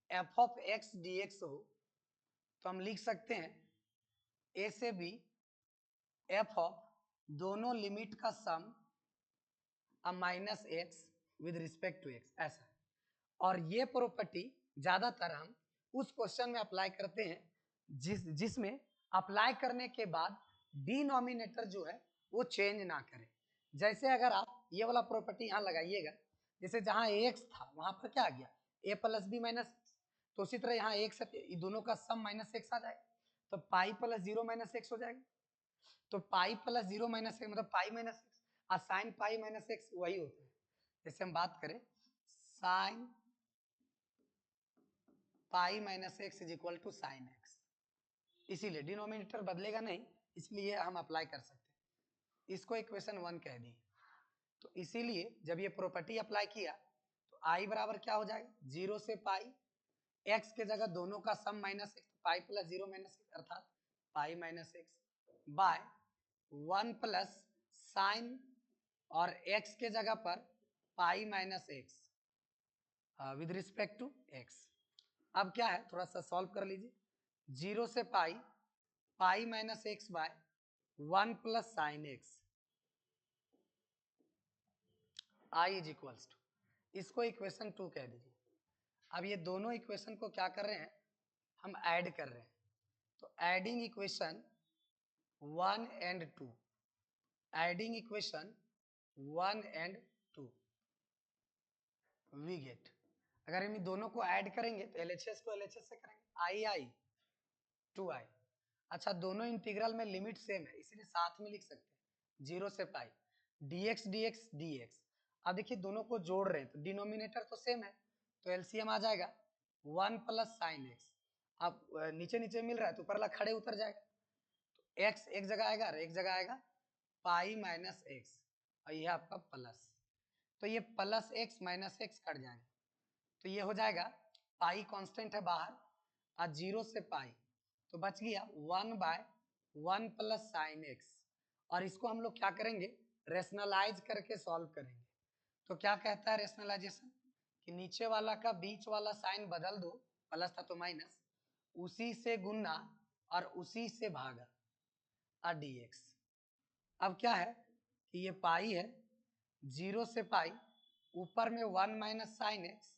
f of x dx हो तो हम लिख सकते हैं a से b f ऑफ दोनों लिमिट का सम अब minus x with respect to x, ऐसा। और ये प्रॉपर्टी ज्यादातर हम उस क्वेश्चन में अप्लाई करते हैं जिसमें अप्लाई करने के बाद डिनोमिनेटर जो है वो चेंज ना करे। जैसे अगर आप ये वाला प्रॉपर्टी यहाँ लगाइएगा, जैसे जहाँ एक्स था वहां पर क्या आ गया ए प्लस बी माइनस, तो उसी तरह यहाँ एक्स दोनों का सम माइनस एक्स आ जाएगा, तो पाई प्लस 0 माइनस एक्स हो जाएगा। तो पाई प्लस 0 माइनस एक्स मतलब पाई माइनस एक्स, और साइन पाई माइनस एक्स वही होता है। जैसे हम बात करें sine pi minus x is equal to sine x, इसीलिए डिनोमिनेटर बदलेगा नहीं, इसलिए हम अप्लाई कर सकते हैं। इसको इक्वेशन 1 कह दी। तो इसीलिए जब ये प्रॉपर्टी अप्लाई किया तो आई बराबर क्या हो जाएगा, 0 से पाई, एक्स के जगह दोनों का sum minus X, pi plus 0 minus X अर्थात pi minus X by 1 plus sine और एक्स के जगह पर pi minus x with respect to x. अब क्या है थोड़ा सा सॉल्व कर लीजिए, 0 से pi, pi minus X by 1 plus sine X I is equals to, इसको इक्वेशन 2 कह दीजिए। अब ये दोनों इक्वेशन को क्या कर रहे हैं, हम ऐड कर रहे हैं, तो adding equation 1 and 2, adding equation 1 and 2 we get, अगर हम दोनों को ऐड करेंगे तो LHS को LHS से करेंगे, आई आई 2i। अच्छा दोनों इंटीग्रल में लिमिट सेम है इसलिए साथ में लिख सकते हैं, 0 से पाई dx dx dx। अब देखिए दोनों को जोड़ रहे हैं तो डिनोमिनेटर तो सेम है, तो एलसीएम आ जाएगा 1 प्लस साइन एक्स। अब नीचे नीचे मिल रहा है तो ऊपर वाला खड़े उतर जाएगा, तो x एक जगह आएगा और एक जगह आएगा पाई माइनस एक्स, और ये आपका प्लस, तो ये plus x minus x cut जाएगा, तो ये हो जाएगा पाई कांस्टेंट है बाहर और 0 से पाई, तो बच गया 1 बाय 1 प्लस साइन एक्स। और इसको हम लोग क्या करेंगे, रेशनलाइज करके सॉल्व करेंगे। तो क्या कहता है रेशनलाइजेशन, कि नीचे वाला का बीच वाला साइन बदल दो, प्लस था तो माइनस, उसी से गुना और उसी से भागा और dx। अब क्या है कि ये पाई है, 0 से पाई, ऊपर में 1 माइनस साइन एक्स,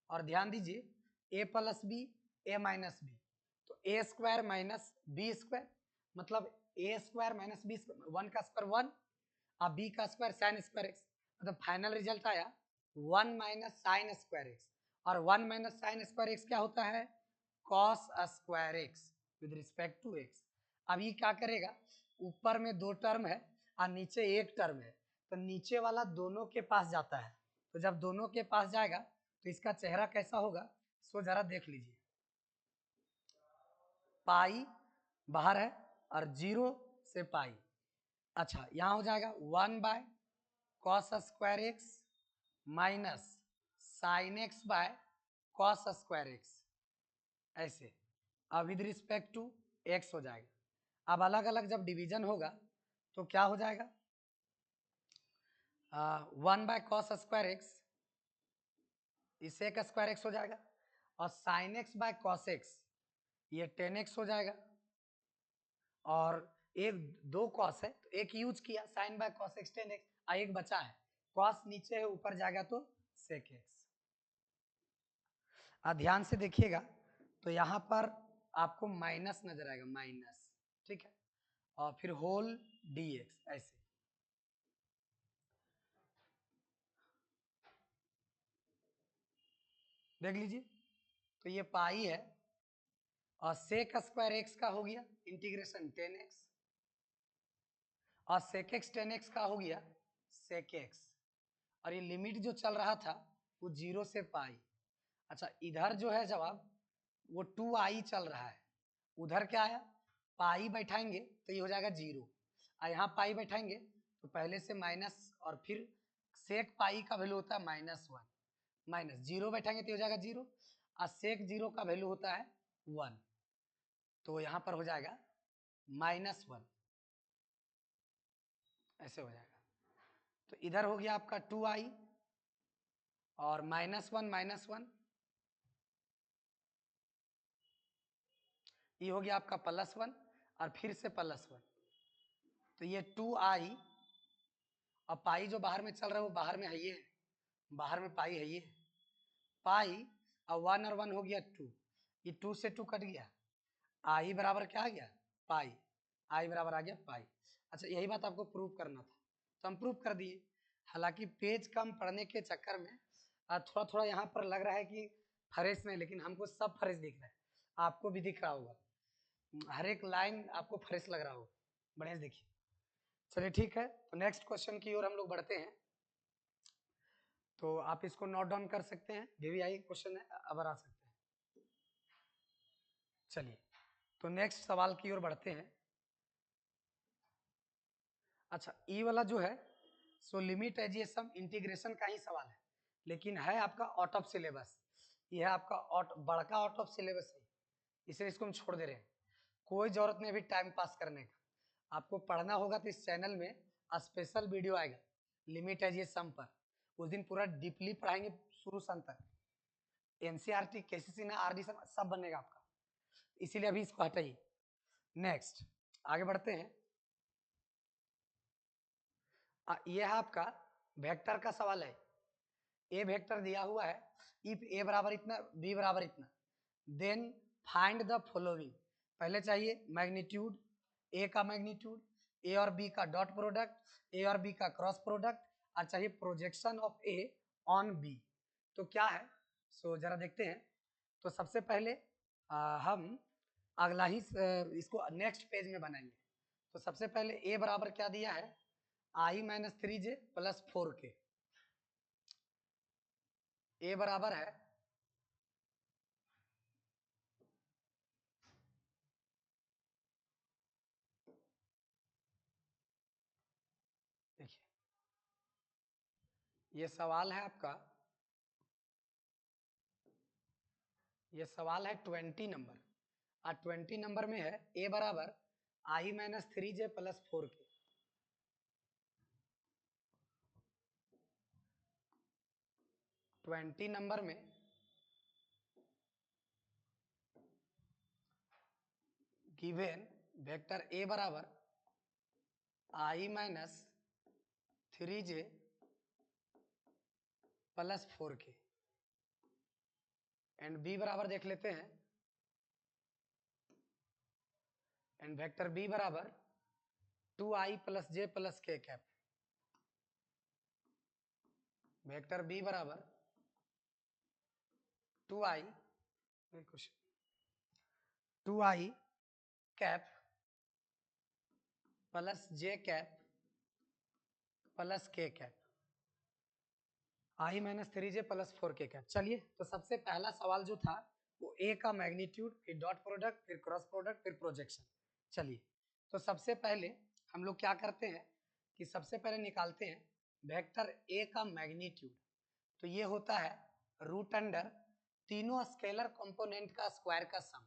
और ध्यान दीजिए a plus b a minus b, तो ए स्क्वायर माइनस बी स्क्वायर मतलब a square minus B square, 1 का स्क्वायर 1 और बी का स्क्वायर साइन स्क्वायर एक्स, मतलब फाइनल रिजल्ट आया 1 माइनस साइन स्क्वायर एक्स, और 1 माइनस साइन स्क्वायर एक्स क्या होता है, cos square x with respect to x. अब ये क्या करेगा, ऊपर में 2 टर्म है और नीचे 1 टर्म है, तो नीचे वाला दोनों के पास जाता है, तो जब दोनों के पास जाएगा तो इसका चेहरा कैसा होगा, सो जरा देख लीजिए। पाई बाहर है और 0 से पाई। अच्छा यहाँ हो जाएगा 1 by cos square x minus sine x by cos square x, ऐसे। अब विद रिस्पेक्ट टू एक्स हो जाएगा। अब अलग अलग जब डिवीजन होगा तो क्या हो जाएगा, 1 बाय कॉस स्क्वायर एक्स, इससे एक स्क्वायर एक्स हो जाएगा, और sine x by cos x ये 10x हो जाएगा। और एक 2 कॉस है तो एक यूज किया, sign by cos x 10x, एक बचा है कॉस, नीचे है ऊपर जाएगा तो सेक एक्स। ध्यान से देखिएगा तो यहाँ पर आपको माइनस नजर आएगा, माइनस, ठीक है, और फिर होल dx, ऐसे। देख लीजिए तो ये पाई है और सेक स्क्वायर एक्स का हो गया इंटीग्रेशन 10x, और सेक एक्स 10x का हो गया सेक एक्स, और ये लिमिट जो चल रहा था वो 0 से पाई। अच्छा इधर जो है जवाब वो 2i चल रहा है, उधर क्या आया, पाई बैठाएंगे तो ये हो जाएगा 0, और यहाँ पाई बैठाएंगे तो पहले से माइनस, और फिर सेक पाई का वैल्यू होता है -1, माइनस 0 बैठाएंगे तो हो जाएगा 0, और सेक 0 का वैल्यू होता है 1, तो यहाँ पर हो जाएगा -1, ऐसे हो जाएगा। तो इधर हो गया आपका 2i और -1, ये हो गया आपका +1 और फिर से +1, तो ये 2i, और पाई जो बाहर में चल रहा है वो बाहर में है, ये बाहर में पाई है, ये पाई, और 1 और 1 हो गया 2, ये 2 से 2 कट गया, आई बराबर क्या आ गया, पाई, आई बराबर आ गया पाई। अच्छा यही बात आपको प्रूव करना था तो हम प्रूव कर दिए। हालांकि पेज कम पढ़ने के चक्कर में थोड़ा थोड़ा यहाँ पर लग रहा है कि फ्रेश नहीं, लेकिन हमको सब फ्रेश दिख रहा है, आपको भी दिख रहा होगा, हर एक लाइन आपको फ्रेश लग रहा होगा, बढ़िया देखिए। चलिए ठीक है, तो नेक्स्ट क्वेश्चन की ओर हम लोग बढ़ते हैं। तो आप इसको नोट डाउन कर सकते हैं, VVI क्वेश्चन है, अब आ सकते हैं। चलिए तो नेक्स्ट सवाल की ओर बढ़ते हैं। अच्छा ई वाला जो है सो लिमिट है, ये सब इंटीग्रेशन का ही सवाल है, लेकिन है आपका आउट ऑफ सिलेबस, ये है आपका बड़का आउट ऑफ सिलेबस है, इसलिए इसको हम छोड़ दे रहे हैं। कोई जरूरत नहीं अभी टाइम पास करने का, आपको पढ़ना होगा तो इस चैनल में स्पेशल वीडियो आएगा लिमिट है ये सम पर, उस दिन पूरा डीपली पढ़ाएंगे शुरू से अंत तक, एनसीईआरटी केसीसी ना आरडी सब बनेगा आपका, इसीलिए अभी इसको हटाइए। नेक्स्ट आगे बढ़ते हैं। ये है आपका वेक्टर का सवाल है, ए वेक्टर दिया हुआ है, इफ ए बराबर इतना बी बराबर इतना, देन फाइंड द फॉलोइंग। पहले चाहिए मैग्नीट्यूड, ए का मैग्नीट्यूड, ए और बी का डॉट प्रोडक्ट, ए और बी का क्रॉस प्रोडक्ट, और चाहिए projection of a on b. तो क्या है सो जरा देखते हैं। तो सबसे पहले हम अगला ही इसको नेक्स्ट पेज में बनाएंगे। तो सबसे पहले ए बराबर क्या दिया है, i-3j + 4k, ए बराबर है देखिए ये सवाल है आपका, ये सवाल है 20 नंबर, और 20 नंबर में है ए बराबर i-3j + 4k। 20 नंबर में गिवन वेक्टर ए बराबर i-3j + 4k, एंड बी बराबर देख लेते हैं, एंड वेक्टर बी बराबर 2i + j + k cap, vector b बराबर 2i cap + j cap + k cap, i-3j + 4k cap. चलिए तो सबसे पहला सवाल जो था वो ए का मैग्नीट्यूड, फिर डॉट प्रोडक्ट, फिर क्रॉस प्रोडक्ट, फिर प्रोजेक्शन। चलिए, तो सबसे पहले हम लोग क्या करते हैं कि सबसे पहले निकालते हैं वेक्टर ए का मैग्नीट्यूड। तो ये होता है रूट अंडर तीनों स्केलर कंपोनेंट का स्क्वायर का सम।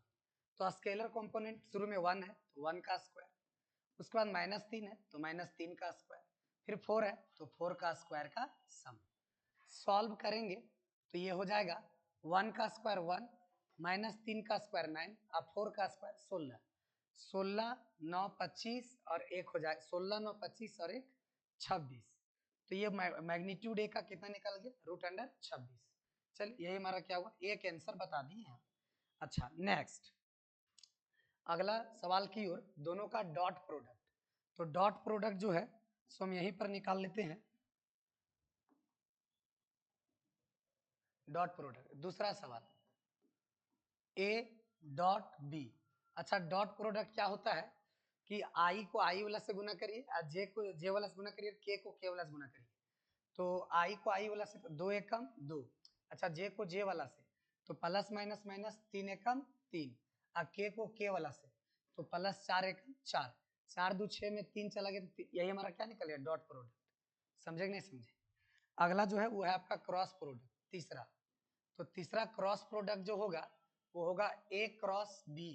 तो स्केलर कंपोनेंट शुरू में 1 है तो 1 का स्क्वायर, उसके बाद -3 है तो -3 का स्क्वायर, फिर 4 है तो 4 का स्क्वायर का सम। सॉल्व करेंगे तो ये हो जाएगा 1 का स्क्वायर 1, -3 का स्क्वायर 9, अब 4 का स्क्वायर 16, 16 9 25 और 1 हो जाए 16 9 25 और 1 26। तो ये मैग्नीट्यूड ए का कितना निकल गया, रूट अंडर 26। चल यही हमारा क्या हुआ, एक आंसर बता दिए हैं। अच्छा नेक्स्ट, अगला सवाल की ओर, दोनों का डॉट प्रोडक्ट। तो डॉट प्रोडक्ट जो है सो हम यहीं पर निकाल लेते हैं, डॉट प्रोडक्ट। दूसरा सवाल ए डॉट बी। अच्छा डॉट प्रोडक्ट क्या होता है कि आई को आई वाला से गुना करिए और जे को जे वाला से गुना करिए, के को के वाला से गुना करिए। तो आई को आई वाला से 2 एकम 2, अच्छा जे को जे वाला से तो प्लस माइनस माइनस 3 एकम 3, और के को के वाला से तो प्लस 4 एकम 4, 4 2 6 में 3 चला गया तो यही हमारा क्या निकल गया, डॉट प्रोडक्ट। समझे कि नहीं समझे। अगला जो है वो है आपका क्रॉस प्रोडक्ट, तीसरा। तो तीसरा क्रॉस प्रोडक्ट जो होगा वो होगा ए क्रॉस बी,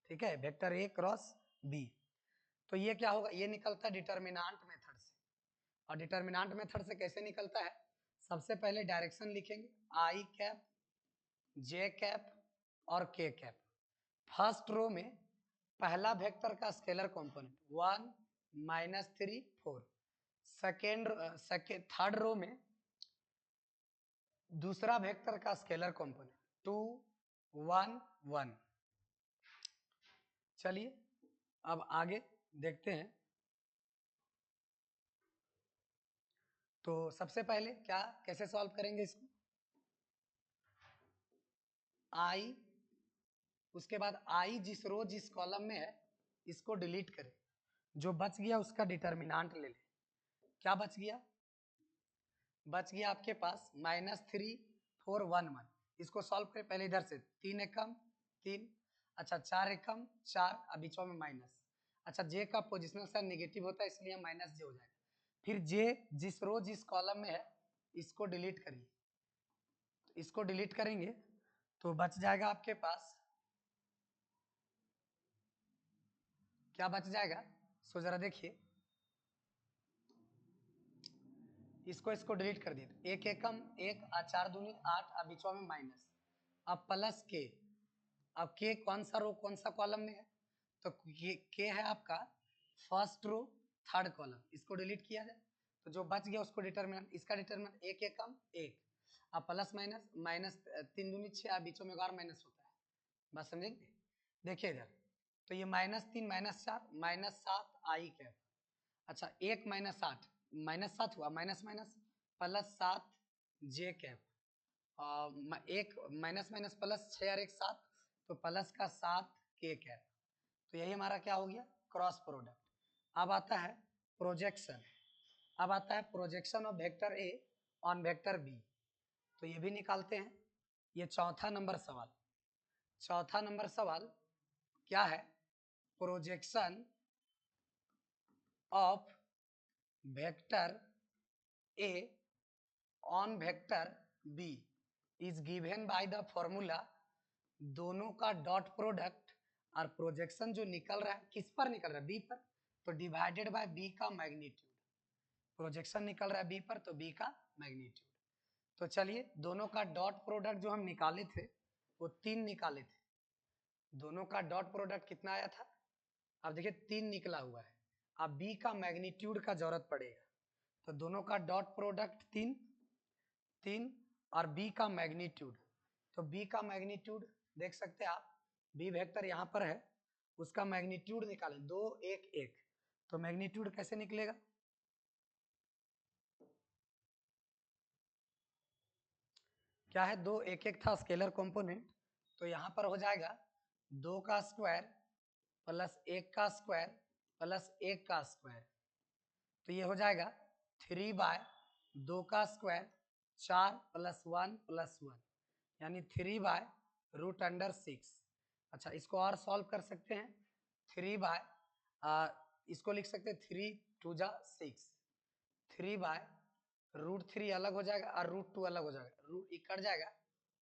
ठीक है, वेक्टर ए क्रॉस बी। तो ये क्या होगा, ये निकलता है डिटर्मिनेंट मेथड से। और डिटर्मिनेंट मेथड से कैसे निकलता है, सबसे पहले डायरेक्शन लिखेंगे आई कैप, जे कैप और के कैप। फर्स्ट रो में पहला वेक्टर का scalar component 1 -3 4, second third row में दूसरा वेक्टर का स्केलर कंपोनेंट 2 1 1। चलिए अब आगे देखते हैं। तो सबसे पहले क्या कैसे सॉल्व करेंगे इसको, आई, उसके बाद आई जिस रो जिस कॉलम में है इसको डिलीट करें, जो बच गया उसका डिटर्मिनेंट ले लें। क्या बच गया, बच गया आपके पास -3 4 1 1। इसको सॉल्व करें पहले इधर से, 3 एकम 3, अच्छा 4 एकम 4, अब बीचों में माइनस। अच्छा जे का पोजिशनल साइन नेगेटिव होता है इसलिए माइनस जे हो जाएगा। फिर जे जिस रो जिस कॉलम में है इसको डिलीट करिए, तो इसको डिलीट करेंगे तो बच जाएगा आपके पास, क्या बच जाएगा, सो जरा देखिए, इसको डिलीट कर दिए, एक एकम 1 और 4 दूनी 8, अब बीचों में माइनस, अब प्लस के। अब के कौन सा रो कौन सा कॉलम में है, तो ये के है आपका फर्स्ट रो थर्ड कॉलम, इसको डिलीट किया जाए तो जो बच गया उसको डिटरमिनेंट, इसका डिटरमिनेंट एक एकम 1, अब प्लस माइनस माइनस 3 दूनी 6, अब बीचों में और माइनस होता है, बस समझेंगे। देखिए इधर, तो ये -3 -4 -7 आई कैप, अच्छा 1 -8 -7 हुआ, माइनस माइनस +7 जे कैप, एक माइनस माइनस प्लस 6 और 1 7, तो प्लस का 7 के कैप। तो यही हमारा क्या हो गया, क्रॉस प्रोडक्ट। अब आता है प्रोजेक्शन, अब आता है projection of vector a on vector b. तो ये भी निकालते हैं, ये चौथा नंबर सवाल। चौथा नंबर सवाल क्या है, projection of vector a on vector b is given by the formula, दोनों का डॉट प्रोडक्ट और प्रोजेक्शन जो निकल रहा है किस पर निकल रहा है, बी पर, तो डिवाइडेड बाय बी का मैग्नीट्यूड। प्रोजेक्शन निकल रहा है बी पर तो बी का मैग्नीट्यूड। तो चलिए दोनों का डॉट प्रोडक्ट जो हम निकाले थे वो 3 निकाले थे, दोनों का डॉट प्रोडक्ट कितना आया था, अब देखिए 3 निकला हुआ है, अब बी का मैग्नीट्यूड का जरूरत पड़ेगा। तो दोनों का डॉट प्रोडक्ट 3 3 और बी का मैग्नीट्यूड, तो बी का मैग्नीट्यूड देख सकते हैं आप, बी वेक्टर यहाँ पर है, उसका मैग्नीट्यूड निकालें 2 1 1, तो मैग्नीट्यूड कैसे निकलेगा, क्या है 2 1 1 था स्केलर कंपोनेंट, तो यहाँ पर हो जाएगा 2 का स्क्वायर प्लस 1 का स्क्वायर प्लस 1 का स्क्वायर, तो ये हो जाएगा 3 बाय 2 का स्क्वायर 4 + 1 + 1, यानी 3 बाय √6। अच्छा, इसको और सॉल्व कर सकते हैं। 3 बाय इसको लिख सकते हैं 3 2 जा 6, 3 बाय √3 अलग हो जाएगा और √2 अलग हो जाएगा, रूट कट जाएगा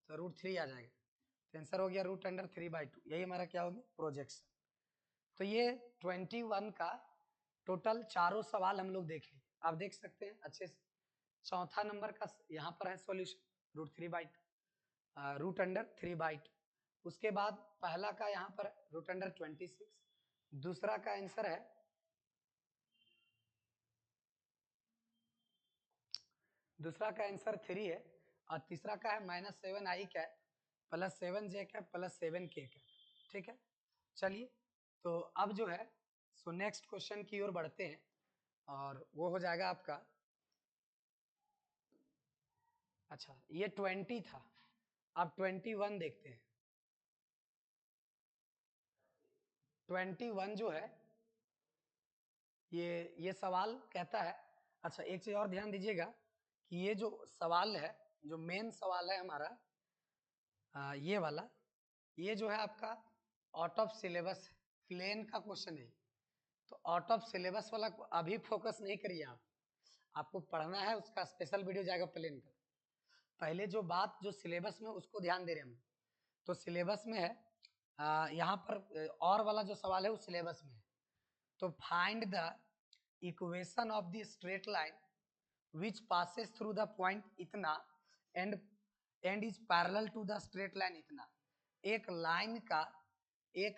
तो √3 आ जाएगा। तो आंसर हो गया √3/2। यही हमारा क्या हो गया, प्रोजेक्शन। तो ये 21 का टोटल चारों सवाल हम लोग देख लिए। आप देख सकते हैं अच्छे से। चौथा नंबर का यहाँ पर है सॉल्यूशन √3/2। उसके बाद पहला का यहाँ पर √26। दूसरा का आंसर है दूसरा का आंसर 3 है और तीसरा का है -7i cap plus 7j cap plus 7k cap. ठीक है, चलिए तो अब जो है सो नेक्स्ट क्वेश्चन की ओर बढ़ते हैं और वो हो जाएगा आपका, अच्छा ये 20 था, अब 21 देखते हैं। 21 जो है ये सवाल कहता है, अच्छा एक चीज और ध्यान दीजिएगा कि ये जो सवाल है, जो मेन सवाल है हमारा ये वाला, ये जो है आपका आउट ऑफ सिलेबस प्लेन का क्वेश्चन है। तो आउट ऑफ सिलेबस वाला को अभी फोकस नहीं करिए आप, आपको पढ़ना है, उसका स्पेशल वीडियो जाएगा प्लेन का। पहले जो बात जो सिलेबस में उसको ध्यान दे रहे हैं हम। तो सिलेबस में है यहाँ पर और वाला जो सवाल है वो सिलेबस में है। तो find the equation of the straight line which passes through the point इतना and is parallel to the straight line इतना। एक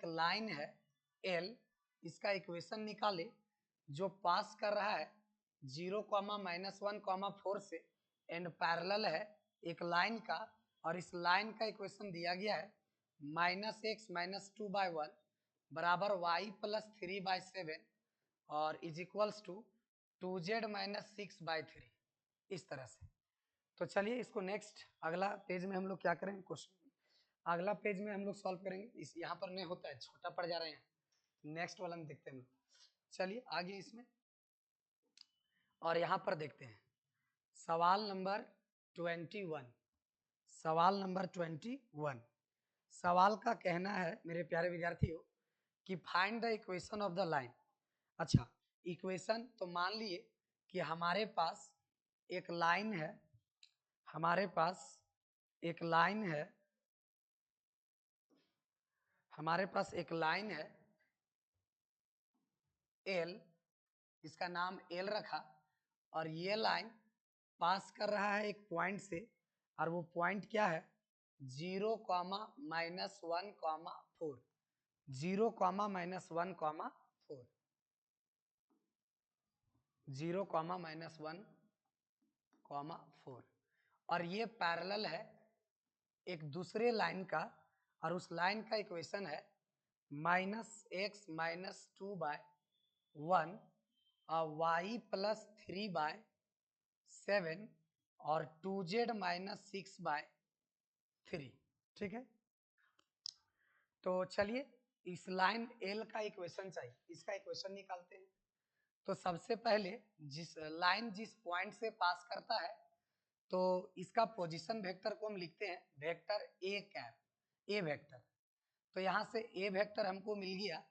लाइन है L, इसका इक्वेशन निकाले जो पास कर रहा है 0, -1, 4 से एंड पैरेलल है एक लाइन का, और इस लाइन का इक्वेशन दिया गया है -x - 2/1 बराबर y + 3/7 और इज इक्वल्स टू 2z - 6/3, इस तरह से। तो चलिए इसको नेक्स्ट अगला पेज में हम लोग क्या करेंगे, क्वेश्चन अगला पेज में हम लोग सॉल्व करेंगे। इस यहाँ पर नहीं होता है, छोटा पड़ जा रहे हैं, नेक्स्ट वाला में देखते हैं हम लोग। चलिए आगे इसमें और यहाँ पर देखते हैं सवाल नंबर 21। सवाल नंबर 21, सवाल का कहना है मेरे प्यारे विद्यार्थियों कि find the equation of the line. अच्छा, इक्वेशन तो मान लिए कि हमारे पास एक लाइन है, हमारे पास एक लाइन है, हमारे पास एक लाइन है L, इसका नाम L रखा, और ये लाइन पास कर रहा है एक पॉइंट से, और वो पॉइंट क्या है 0, -1, 4, 0, -1, 4, 0, -1, 4, और ये पैरेलल है एक दूसरे लाइन का, और उस लाइन का इक्वेशन है -x - 2/1 और y + 3/7 और 2z - 6/3। ठीक है, तो चलिए इस लाइन L का इक्वेशन चाहिए, इसका इक्वेशन निकालते हैं। तो सबसे पहले जिस लाइन जिस पॉइंट से पास करता है, तो इसका पोजीशन वेक्टर को हम लिखते हैं vector A cap, A vector. तो यहाँ से ए वेक्टर हमको मिल गया,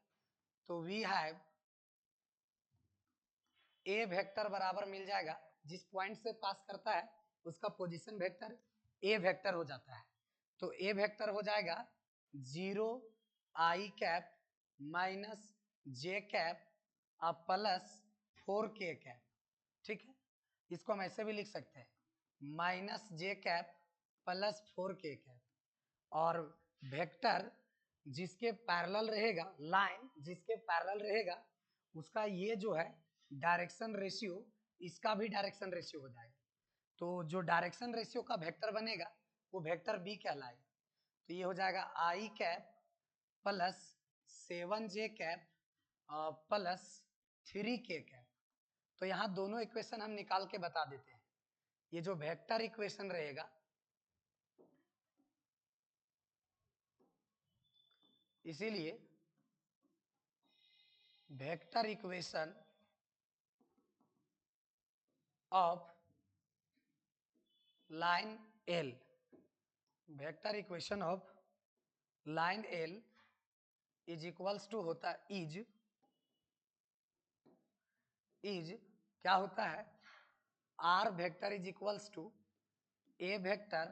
तो वी हैव ए वेक्टर बराबर मिल जाएगा, जिस पॉइंट से पास करता है उसका पोजीशन वेक्टर ए वेक्टर हो जाता है। तो ए वेक्टर हो जाएगा 0 i cap -j cap plus 4k cap. ठीक है, इसको हम ऐसे भी लिख सकते हैं -j cap plus 4k cap, और वेक्टर जिसके पैरेलल रहेगा, लाइन जिसके पैरेलल रहेगा, उसका ये जो है डायरेक्शन रेशियो, इसका भी डायरेक्शन रेशियो हो जाएगा। तो जो डायरेक्शन रेशियो का वेक्टर बनेगा वो वेक्टर बी कहलाएगा। तो ये हो जाएगा i cap plus 7j cap plus 3k cap. तो यहाँ दोनों इक्वेशन हम निकाल के बता देते हैं। ये जो वेक्टर इक्वेशन रहेगा, इसीलिए vector equation of line L, vector equation of line L is equals to होता है इज क्या होता है, R vector is equals to A vector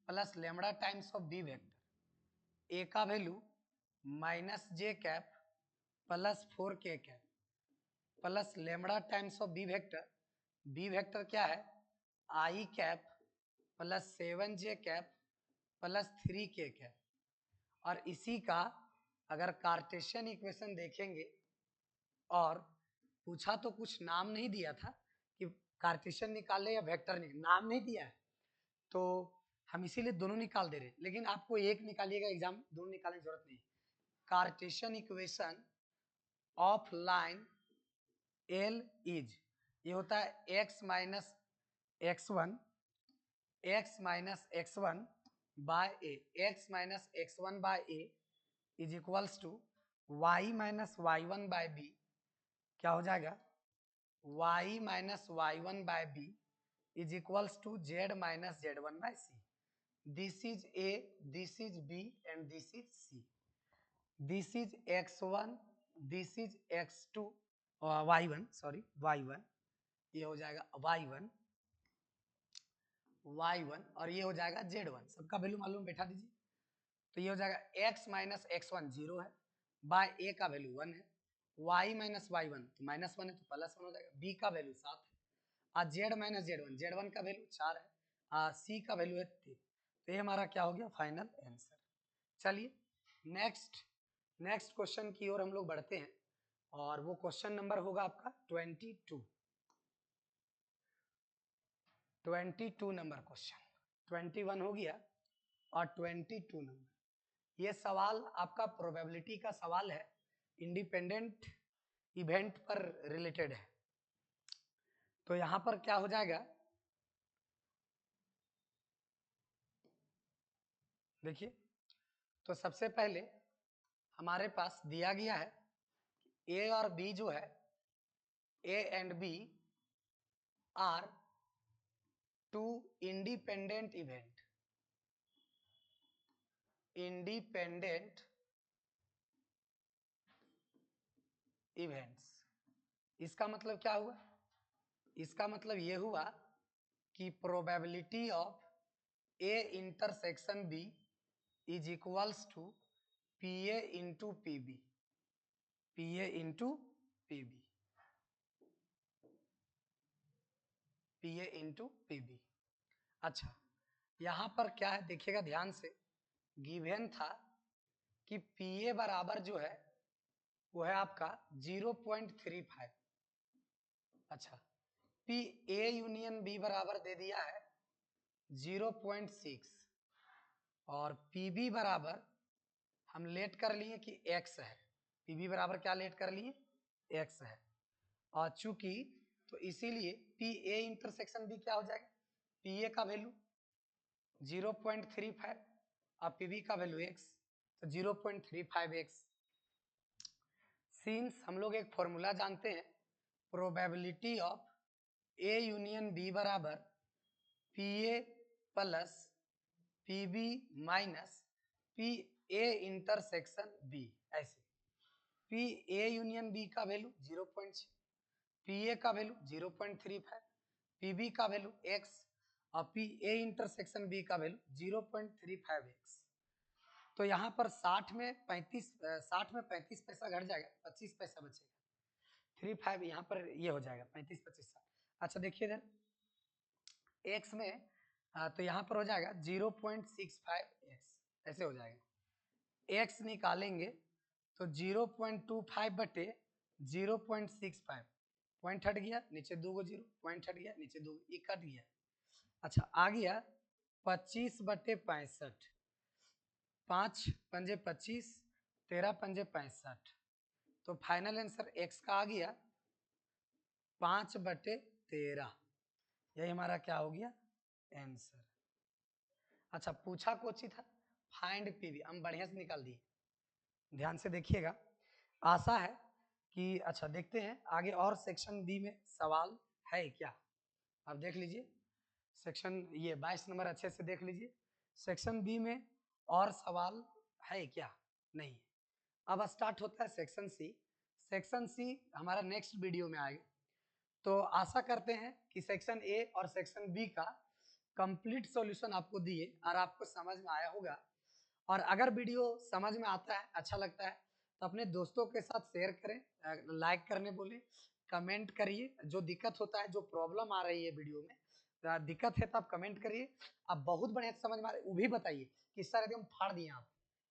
plus lambda times of B vector. A का value minus J cap plus 4k cap plus lambda times of B vector क्या है, I cap plus 7j cap plus 3k cap. और इसी का अगर Cartesian equation देखेंगे, और पूछा तो कुछ नाम नहीं दिया था कि कार्टेशियन निकाले या वेक्टर निकाले, नाम नहीं दिया है, तो हम इसीलिए दोनों निकाल दे रहे हैं। लेकिन आपको एक निकालिएगा, एग्जाम दोनों निकालने की जरूरत नहीं। Cartesian equation of line L is, ये होता है x minus x one by a, x minus x one by a is equals to y minus y one by b. क्या हो जाएगा, y minus y one by b is equals to z minus z one by c. This is a, this is b and this is c. This is x1, this is x2 y1, sorry y1, ये हो जाएगा y1 और ये हो जाएगा z1। सबका value मालूम बैठा दीजिए। तो ये हो जाएगा x माइनस x1 0 है, बाय a का वैल्यू 1 है, y माइनस y1 तो माइनस 1 है तो प्लस 1 हो जाएगा, b का वैल्यू 7 है, और z माइनस z1 का वैल्यू 4 है, c का वैल्यू है 3। तो ये हमारा क्या हो गया, फाइनल आंसर। चलिए नेक्स्ट क्वेश्चन की ओर हम लोग बढ़ते हैं, और वो क्वेश्चन नंबर होगा आपका 22 नंबर क्वेश्चन। 21 हो गया और 22 नंबर। ये सवाल आपका प्रोबेबिलिटी का सवाल है, इंडिपेंडेंट इवेंट पर रिलेटेड है। तो यहां पर क्या हो जाएगा, देखिए, तो सबसे पहले हमारे पास दिया गया है ए और बी जो है, a and b are two independent events. इसका मतलब क्या हुआ, इसका मतलब ये हुआ कि probability of a intersection b is equals to p a into p b, अच्छा, यहां पर क्या है देखिएगा ध्यान से, गिवन था कि पी ए बराबर जो है वो है आपका 0.35। अच्छा, पी ए यूनियन बी बराबर दे दिया है 0.6, और पी बी बराबर हम लेट कर लिए कि x है, पी बी बराबर क्या लेट कर लिए, x है, और चूंकि तो इसीलिए पी ए इंटरसेक्शन बी क्या हो जाएगा, पी ए का वैल्यू 0.35 और पी बी का वैल्यू x, तो 0.35x। सिंस हम लोग एक फॉर्मूला जानते हैं, probability of A union B बराबर P A plus P B minus P A intersection B. ऐसे पी ए यूनियन बी का वैल्यू 0.6, पी ए का वैल्यू 0.35, पी बी का वैल्यू x और पी ए इंटरसेक्शन बी का value 0.35x। तो यहाँ पर 60 में 35 पैसा घट जाएगा, 25 पैसा बचेगा, 35 यहाँ पर ये हो जाएगा 35 25 60। अच्छा देखिए इधर x में तो यहाँ पर हो जाएगा 0.65x, ऐसे हो जाएगा। x निकालेंगे तो 0.25 बटे 0.65, पॉइंट हट गया, नीचे 2 जीरो, पॉइंट हट गया, नीचे 2, ये कट गया। अच्छा आ गया 25 बटे 65, 5 पंजे 25, 13 पंजे 65, तो फाइनल आंसर x का आ गया 5 बटे 13। यही हमारा क्या हो गया आंसर। अच्छा पूछा कोची था, फाइंड पीवी, हम बढ़िया से निकाल दिए, ध्यान से देखिएगा। आशा है कि अच्छा देखते हैं आगे और सेक्शन बी में सवाल है क्या, आप देख लीजिए सेक्शन ये 22 नंबर अच्छे से देख लीजिए, सेक्शन बी में और सवाल है क्या? नहीं है। अब स्टार्ट होता है सेक्शन सी। सेक्शन सी हमारा नेक्स्ट वीडियो में आएगा। तो आशा करते हैं कि सेक्शन ए और सेक्शन बी का कंप्लीट सॉल्यूशन आपको दिए और आपको समझ में आया होगा। और अगर वीडियो समझ में आता है, अच्छा लगता है, तो अपने दोस्तों के साथ शेयर करें, लाइक करने बोले, कमेंट करिए। जो दिक्कत होता है, जो प्रॉब्लम आ रही है वीडियो में, दिक्कत है तो आप कमेंट करिए। आप बहुत बढ़िया समझ में आ रहे वो भी बताइए कि इस तरह हम फाड़ दिए आप,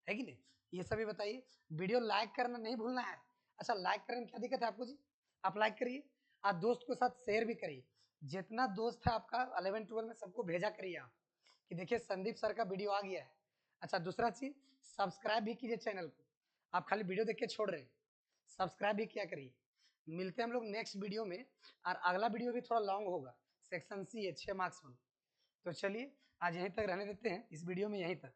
है कि नहीं, ये सभी बताइए। वीडियो लाइक करना नहीं भूलना है। अच्छा, लाइक करने में क्या दिक्कत है आपको जी? आप लाइक करिए, आप दोस्त के साथ शेयर भी करिए। जितना दोस्त है आपका 11 12 में सबको भेजा करिए आप कि देखिए संदीप सर का वीडियो आ गया है। अच्छा, दूसरा चीज, सब्सक्राइब भी कीजिए चैनल को। आप खाली वीडियो देख के छोड़ रहे हैं, सब्सक्राइब भी किया करिए। मिलते हैं हम लोग नेक्स्ट वीडियो में। और अगला वीडियो भी थोड़ा लॉन्ग होगा, सेक्शन सी है 6 मार्क्स वाला। तो चलिए आज यहीं तक रहने देते हैं, इस वीडियो में यहीं तक।